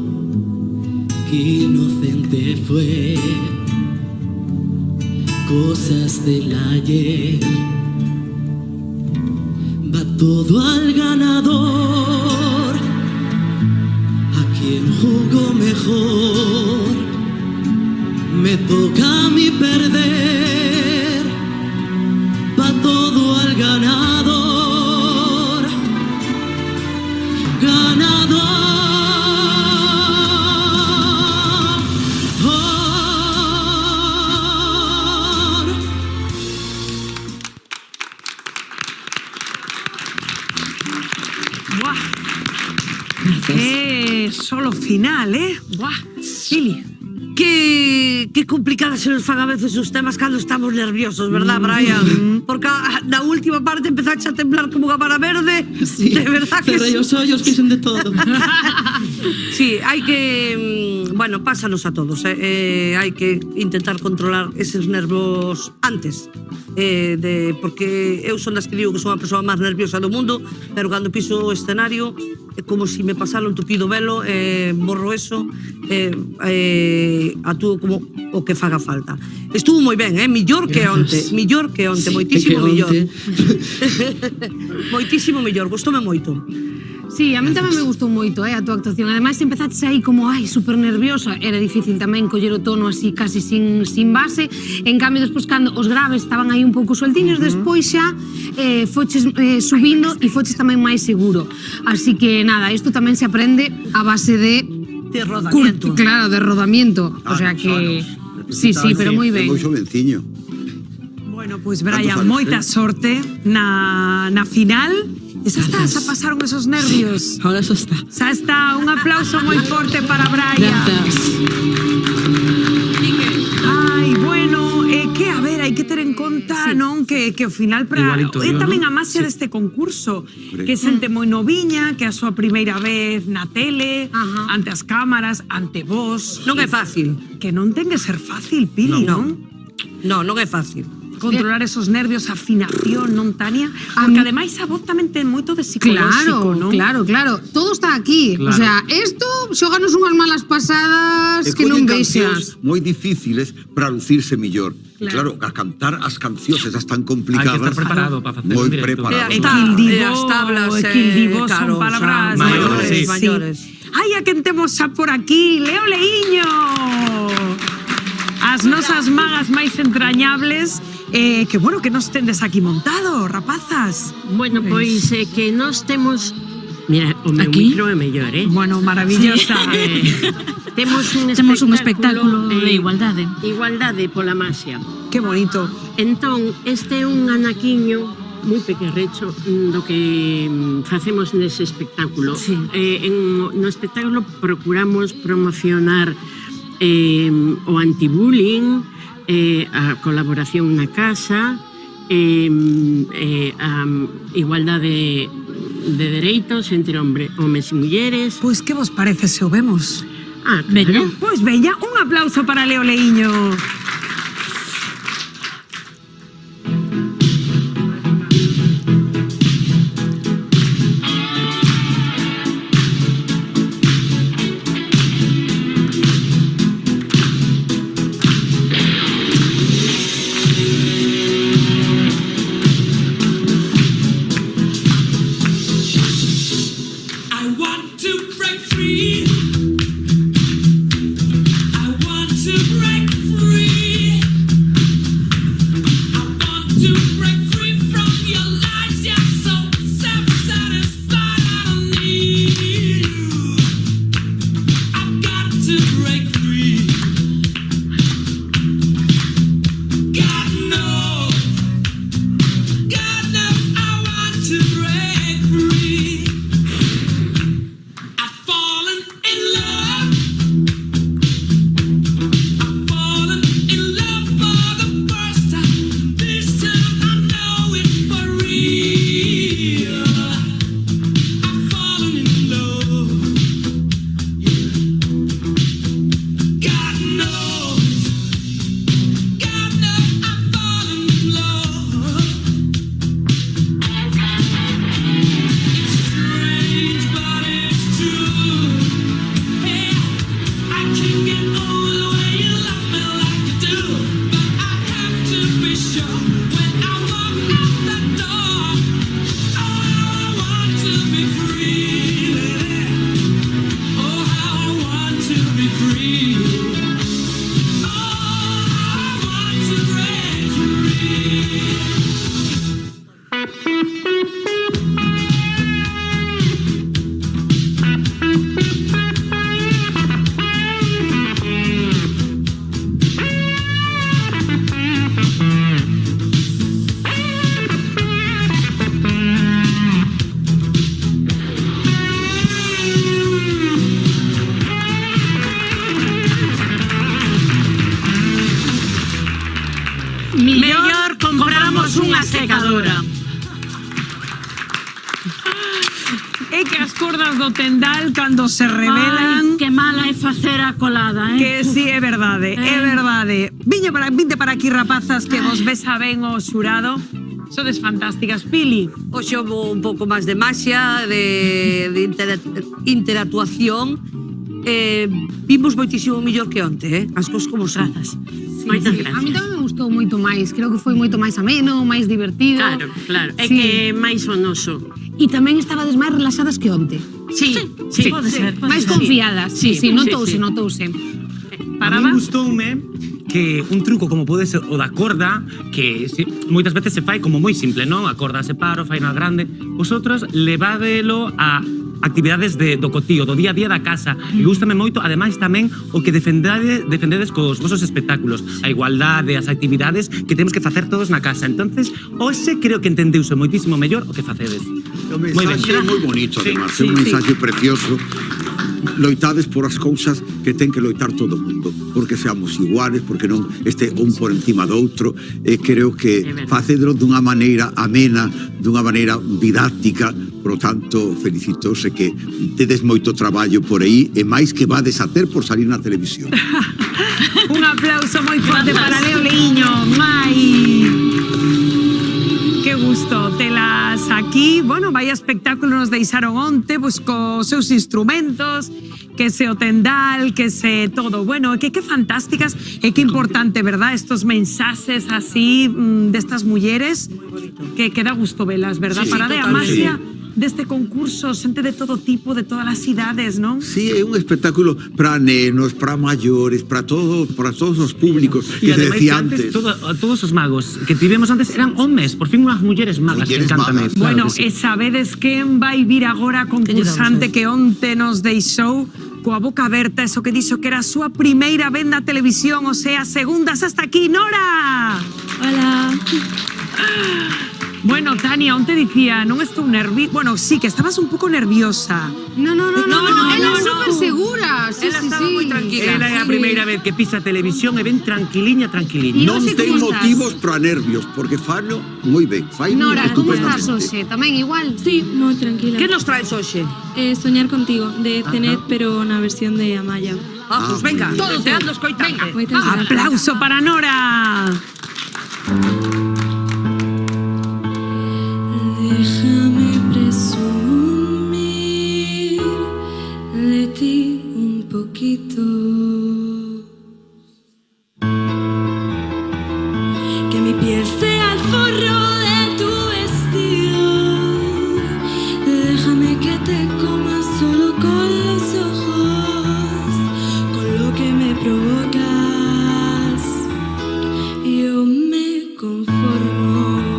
qué inocente fue, cosas del ayer. Va todo al ganador, a quien jugó mejor. Me toca a mí perder, va todo al ganador. Ganador. Solo final, Buah, Pili. Que complicadas se nos fan a veces os temas cando estamos nerviosos, verdad, Brian? Porque na última parte empezaste a temblar como unha vara verde. Sí, de verdad que cerrei os ollos, fixen de todo. Sí, hai que... Bueno, pásanos a todos, hai que intentar controlar eses nervios antes. Porque eu son das que digo que son a persoa máis nerviosa do mundo, pero cando piso o escenario é como se me pasara un tupido velo, borro eso, actúo como o que faga falta. Estuvo moi ben, millor que onte, sí, moitísimo que millor. onte. Moitísimo millor, gustoume moito. Sí, a mí tamén me gustou moito a túa actuación. Ademais, empezaches aí como, super nerviosa. Era difícil tamén coller o tono así casi sin base. En cambio, despois, cando os graves estaban aí un pouco sueltiños, despois xa foches subindo e foches tamén máis seguro. Así que, nada, isto tamén se aprende a base de rodamiento. Claro, de rodamiento. O sea que... Sí, pero moi ben. Moi xovenciño. Bueno, pois, Brian, moita sorte na final. E xa está, xa pasaron esos nervios. Ahora xa está. Xa está, un aplauso moi forte para Brian. Ai, bueno, que a ver, hai que ter en conta, non, que ao final tamén a máxia deste concurso, que xente moi noviña, que é a súa primeira vez na tele, ante as cámaras, ante vos. Non é fácil. Que non ten que ser fácil, Pili, non? Non é fácil. Controlar esos nervios, a afinación, non, Tania? Porque ademais a voz tamén ten moito de psicolóxico, non? Claro. Todo está aquí. O sea, isto xóganos unhas malas pasadas que non vexas. Moi difíciles para lucirse millor. Claro, a cantar as cancións esas tan complicadas. Hai que estar preparado para facer moi un directo. preparado. As tablas, equildivo son claro, palabras maiores. Ai, a quen temos xa por aquí, Leo Leiño. As nosas magas máis entrañables. Que bueno que nos tendes aquí montado, rapazas. Bueno, pois que nos temos... Mira, o meu micro é mellor, Bueno, maravillosa. Temos un espectáculo de igualdade. Igualdade pola maxia. Que bonito. Entón, este é un anaquiño moi pequerrecho do que facemos nese espectáculo. No espectáculo procuramos promocionar o antibullying, a colaboración na casa, a igualdade de dereitos entre homes e mulleres. Pois que vos parece se o vemos? Claro. Pois veña, un aplauso para Leo Leiño. Mellor compramos unha secadora. É que as cordas do tendal cando se revelan... Ai, que mala é facer a colada, Que sí, é verdade, é verdade. Vinte para aquí, rapazas, que vos besa ben o xurado. Sodes fantásticas, Pili. Hoxe houve un pouco máis de maxia, de interactuación. Vimos moitísimo mellor que onte, as cosas como son. Moitas gracias. A mí tamén me gustou gustou moito máis. Creo que foi moito máis ameno, máis divertido. Claro. É que máis o noso. E tamén estabades máis relaxadas que onte. Sí, pode ser. Máis confiadas. Sí, notouse. A mí gustoume que un truco como pode ser o da corda, que moitas veces se fai como moi simple, non? A corda se paro, fai na grande. Vosotros levádelo a actividades do cotío, do día a día da casa. E gústame moito, ademais tamén, o que defendedes cos vosos espectáculos. A igualdade, as actividades que temos que facer todos na casa. Entonces, hoxe creo que entendeuse moitísimo mellor o que facedes. O mensaxe é moi bonito, además. É un mensaxe precioso. Loitades por as cousas que ten que loitar todo o mundo, porque seamos iguales, porque non este un por encima do outro. Creo que facedlo dunha maneira amena, dunha maneira didáctica. Por lo tanto, felicitose que tedes moito traballo por aí e máis que vades a ter por salir na televisión. Un aplauso moi forte para Leo Leiño. Que gusto telas aquí. Bueno, vaya espectáculo nos deixaron onte, pues cos seus instrumentos, que se o tendal, que se todo. Bueno, que fantásticas e que importante, verdad? Estos mensaxes así destas mulleres que dá gusto velas, verdad? Para de Amasia deste concurso, xente de todo tipo, de todas as idades, non? Sí, é un espectáculo para nenos, para maiores, para todos os públicos, que se decía antes. Todos os magos que tivemos antes eran homes, por fin unhas mulleres magas, que encántame. Bueno, e sabedes quen vai vir agora concursante que onte nos deixou coa boca aberta, eso que dixo que era a súa primeira venda a televisión, o sea, segundas hasta aquí, Nora! Hola. Bueno, Tania, onte dicía, non estou nerviosa. Bueno, sí, que estabas un pouco nerviosa. No, ela é super segura. Ela estaba moi tranquila. Ela é a primeira vez que pisa televisión e ven tranquiliña. Non ten motivos para nervios, porque fano moi ben. Nora, como estás hoxe? Tamén igual? Sí, moi tranquila. Que nos traes hoxe? Soñar contigo, de Cenet, pero na versión de Amaya. Pues venga, deseando escoitarte. Aplauso para Nora. Déjame presumir de ti un poquito. Que mi piel sea el forro de tu vestido. Déjame que te coma solo con los ojos, con lo que me provocas. Yo me conformo.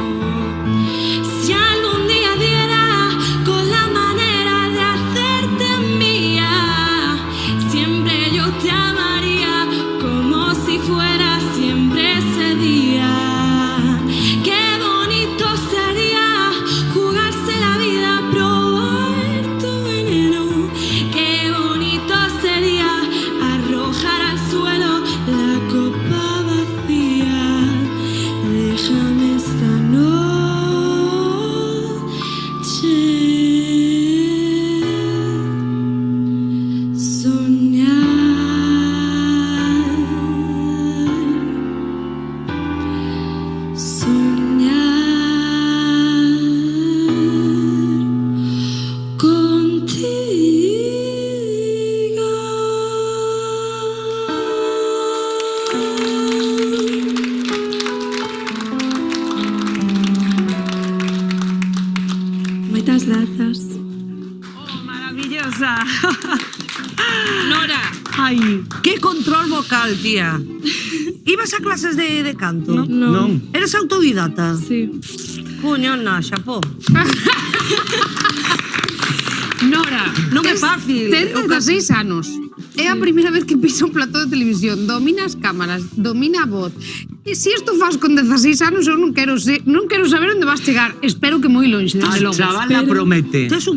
Moitas grazas. Maravillosa. Nora, ai, que control vocal, tía. Ibas a clases de canto? Non. Eres autodidata? Sí. Coño, na, xapó. Nora, non é fácil. Ten 16 anos. É a primeira vez que pisa un plató de televisión. Domina as cámaras, domina a voz. E se isto faz con 16 anos, eu non quero saber onde vas chegar. Espero que moi longe, desde logo. A chavala promete. Tes un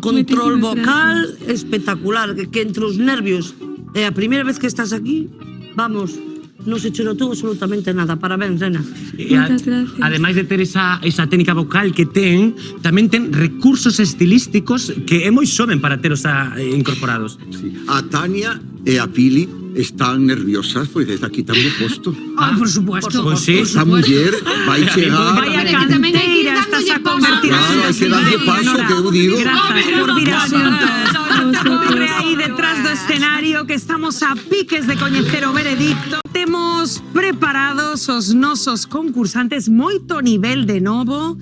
control vocal espectacular, que entre os nervios é a primeira vez que estás aquí, vamos, non se che notou absolutamente nada. Parabéns, nena. Moitas gracias. Ademais de ter esa técnica vocal que ten, tamén ten recursos estilísticos que é moi xoven para teros incorporados. Sí. A Tania e a Pili están nerviosas, pois desde aquí tamén posto. Ai, por supuesto. Pois sí. Esta muller vai chegar... vaya canteira, estás a convertir. Claro, hai que darlle paso, que eu digo. Grazas por vir a asuntos. Corre aí detrás do escenario que estamos a piques de coñecer o veredicto. Temos preparados os nosos concursantes moito nivel de novo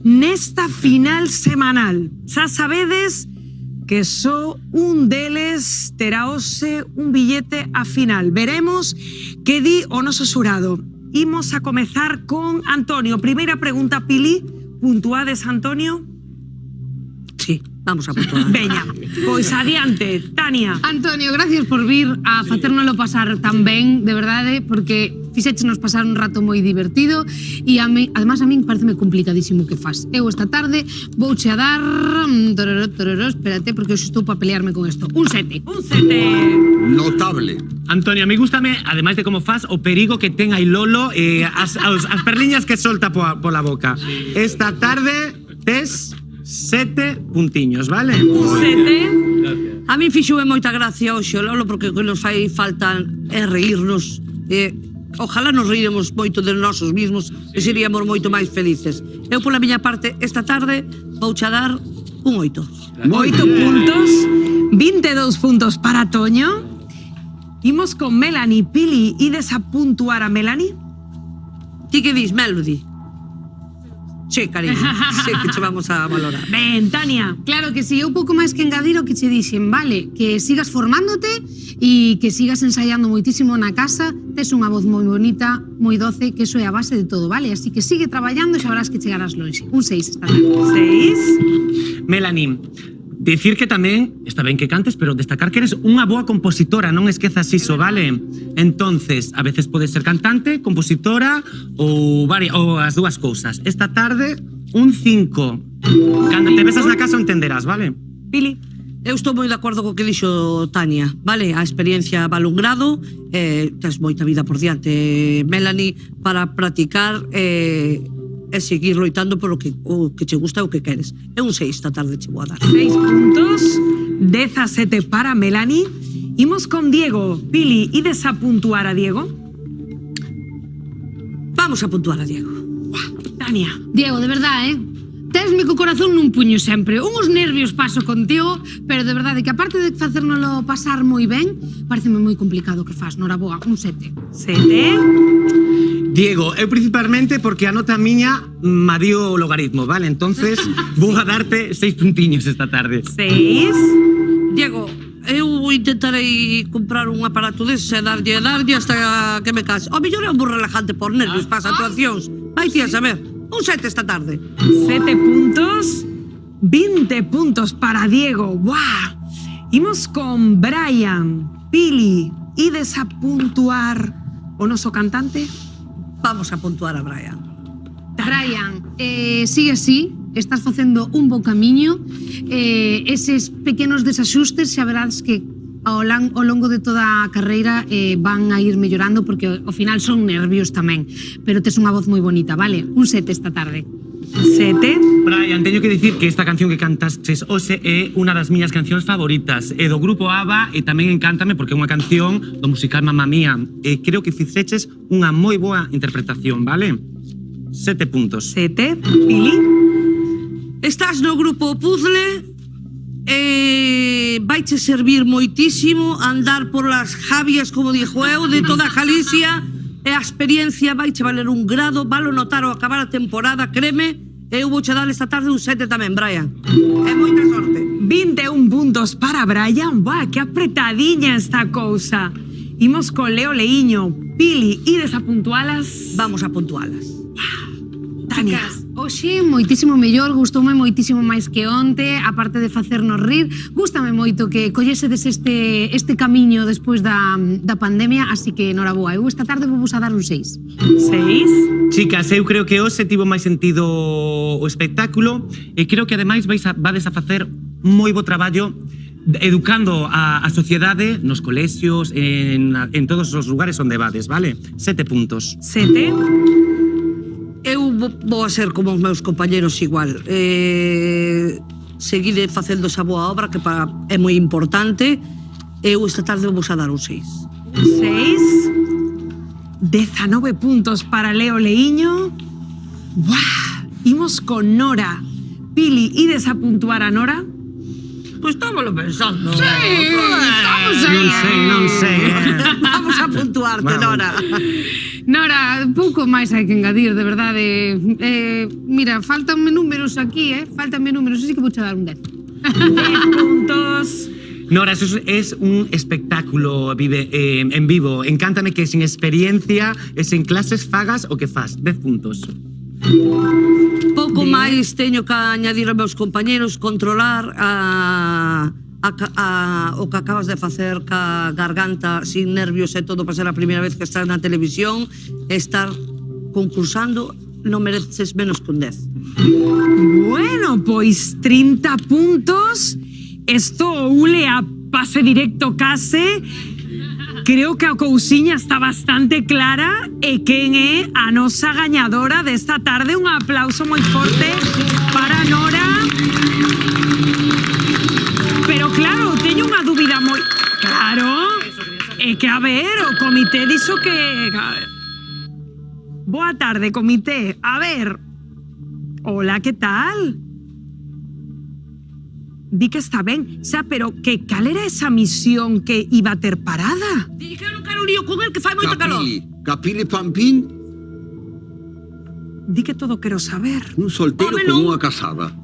nesta final semanal. Xa sabedes que só un deles terá hoxe un billete a final. Veremos que di o noso xurado. Imos a comezar con Antonio. Primeira pregunta, Pili. Puntuades, Antonio? Sí, vamos a puntuar. Veña, pois adiante, Tania. Antonio, gracias por vir a facérnoslo pasar tan ben, de verdade, porque fixéchenos pasar un rato moi divertido e además a min pareceme complicadísimo que faz. Eu esta tarde vouche a dar... espérate, porque hoxe estou para pelearme con isto. Un 7. Un 7. Notable. Antonio, a mí gústame, ademais de como faz, o perigo que ten aí Lolo e as perliñas que solta pola boca. Esta tarde tes 7 puntiños, vale? Un 7. A mí fixoume moita gracia hoxe, Lolo, porque o que nos fai falta é reírnos. Ojalá nos reíremos moito de nosos mismos e seríamos moito máis felices. Eu, pola miña parte, esta tarde vouche a dar un 8. 8 puntos, 22 puntos para Toño. Imos con Melanie. Pili, ides a puntuar a Melanie? Ti que dis, Melody? Sí, cariño, sí que che vamos a valorar. Ben, Tania. Claro que sí, eu pouco máis que engadir o que che dixen, vale? Que sigas formándote e que sigas ensaiando moitísimo na casa, tes unha voz moi bonita, moi doce, que iso é a base de todo, vale? Así que sigue traballando e xa verás que chegarás longe. Un 6 esta tarde. 6. Melanie, decir que tamén está ben que cantes, pero destacar que eres unha boa compositora, non esquezas iso, vale? Entonces, a veces podes ser cantante, compositora ou as dúas cousas. Esta tarde, un 5. Cando te besas na casa o entenderás, vale? Pili. Eu estou moi de acordo co que dixo Tania, vale? A experiencia vale un grado, tens moita vida por diante, Melanie, para practicar e seguir loitando por o que che gusta e o que queres. É un 6 esta tarde che vou a dar. 6 puntos, 17 para Melanie. Imos con Diego. Pili, ides a puntuar a Diego? Vamos a puntuar a Diego. Tania. Diego, de verdade, tesme co corazón nun puño sempre. Uns nervios paso contigo, pero de verdade que aparte de facérnoslo pasar moi ben, pareceme moi complicado que faz. Noraboa, un 7. 7. Diego, eu principalmente porque a nota miña ma dio o logaritmo, vale? Entonces, vou a darte 6 puntiños esta tarde. 6. Diego, eu intentarei comprar un aparato dese e darlle hasta que me case. O mellor é un bo relajante por nervios para as actuacións. Vai ti a saber. Un 7 esta tarde. 7 puntos, 20 puntos para Diego. ¡Guau! Imos con Brian. Pili, ides a puntuar o noso cantante? Vamos a puntuar a Brian. Brian, sigue así, estás facendo un bo camiño, eses pequenos desaxustes xa verás que ao longo de toda a carreira van a ir mellorando porque ao final son nervios tamén, pero tes unha voz moi bonita, vale? Un 7 esta tarde. 7. Brian, teño que dicir que esta canción que cantastes hoxe é unha das miñas cancións favoritas. É do grupo ABBA e tamén encántame porque é unha canción do musical Mamma Mía. E creo que fixeches unha moi boa interpretación, vale? 7 puntos. 7. Pili. Estás no grupo Puzzle vaiche servir moitísimo andar por las javias, como dixo eu, de toda Galicia e a experiencia vaiche valer un grado, valo notar ao acabar a temporada, créeme, eu vouche dar esta tarde un 7 tamén, Brian. E moita sorte. 21 puntos para Brian. ¡Buah, que apretadiña esta cousa! Imos con Leo Leíño. Pili, ides a puntualas? Vamos a puntualas. Tania. Oxe, moitísimo mellor, gustoume moitísimo máis que onte, aparte de facernos rir, gústame moito que collesedes este camiño despois da pandemia, así que noraboa, eu esta tarde vou vos a dar un 6. 6. Chicas, eu creo que hoxe tivo máis sentido o espectáculo e creo que ademais vades a facer moi bo traballo educando a sociedade nos colexios, en todos os lugares onde vades, vale? 7 puntos. 7. Eu vou a ser como os meus compañeros igual. Seguide facendo esa boa obra que é moi importante. Eu esta tarde vou a dar un 6. 6. 19 puntos para Leo Leíño. ¡Buah! Imos con Nora. Pili, ides a puntuar a Nora? Pois estámoslo pensando. Sí, estamos aí. Non sei. Vamos a puntuarte, Nora. Nora, pouco máis hai que engadir, de verdade. Mira, faltanme números aquí, faltanme números, así que vou dar un 10. 10 puntos. Nora, eso es un espectáculo en vivo. Encántame que sin experiencia e sin clases fagas o que fas. 10 puntos. Pouco máis teño que añadir aos meus compañeros, controlar o que acabas de facer ca garganta sin nervios e todo para ser a primeira vez que estás na televisión, estar concursando, non mereces menos que un 10. Bueno, pois 30 puntos. Esto ule a pase directo case. Creo que a cousiña está bastante clara e quen é a nosa gañadora desta tarde. Un aplauso moi forte para Nora. Pero claro, teño unha dúbida moi... Claro, é que a ver, o comité dixo que... Boa tarde, comité. A ver... Hola, que tal? Di que está ben, xa, pero que cal era esa misión que iba a ter parada? Di que eu non quero lío con el, que fai moito calor. Capile Pampín, Di que todo quero saber. un solteiro con unha casada.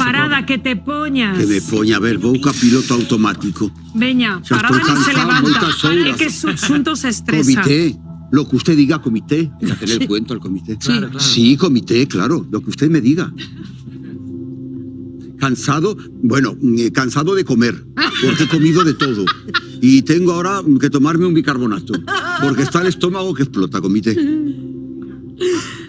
Parada, que te poñas. Que me poña a ver, vou ca piloto automático. Veña, Xa parada estou non se cansado, levanta. moitas horas. É que Xunto se estresa. Comité, lo que usted diga, comité. Hay que hacer el cuento al comité. Claro, claro. Sí, comité, claro, lo que usted me diga. Cansado, bueno, cansado de comer, porque he comido de todo. Y tengo ahora que tomarme un bicarbonato, porque está el estómago que explota, comité.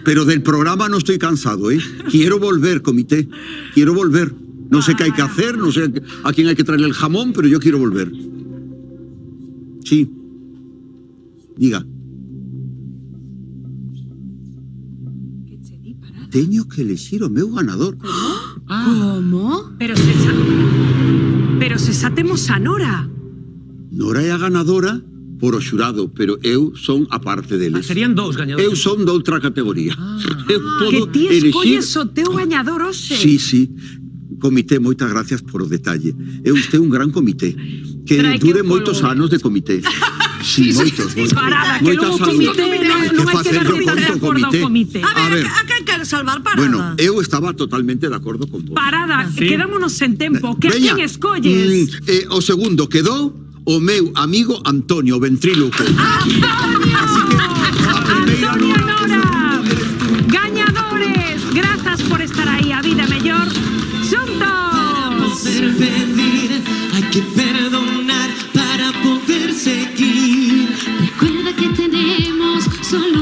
Pero del programa no estoy cansado, ¿eh? Quiero volver, comité, quiero volver. No sé qué hay que hacer, no sé a quién hay que traerle el jamón, pero yo quiero volver. Sí. Diga. Teño que elegir o meu ganador. Como? Pero se xa temos a Nora. Nora é a ganadora por o xurado, pero eu son a parte deles. Serían dous gañadores. Eu son de outra categoría. Eu Que podo ti elegir... escolles o teu gañador hoxe. Sí, sí. Comité, moitas gracias por o detalle. É usted un gran comité. Que Trae que dure un moitos color. anos de comité. Sí, moitos. Parada, que logo o comité non hai que darle de acordo ao comité. A ver, a quen queres salvar, Parada? Bueno, eu estaba totalmente de acordo con vos. Parada, quedámonos en tempo. Que a Veña, quen escolles? o segundo quedou o meu amigo Antonio Ventríloco. Antonio e Nora, gañadores. Grazas por estar aí, a vida mellor. Xuntos. Poder pedir, hay que perdonar para poder seguir. Recuerda que tenemos solo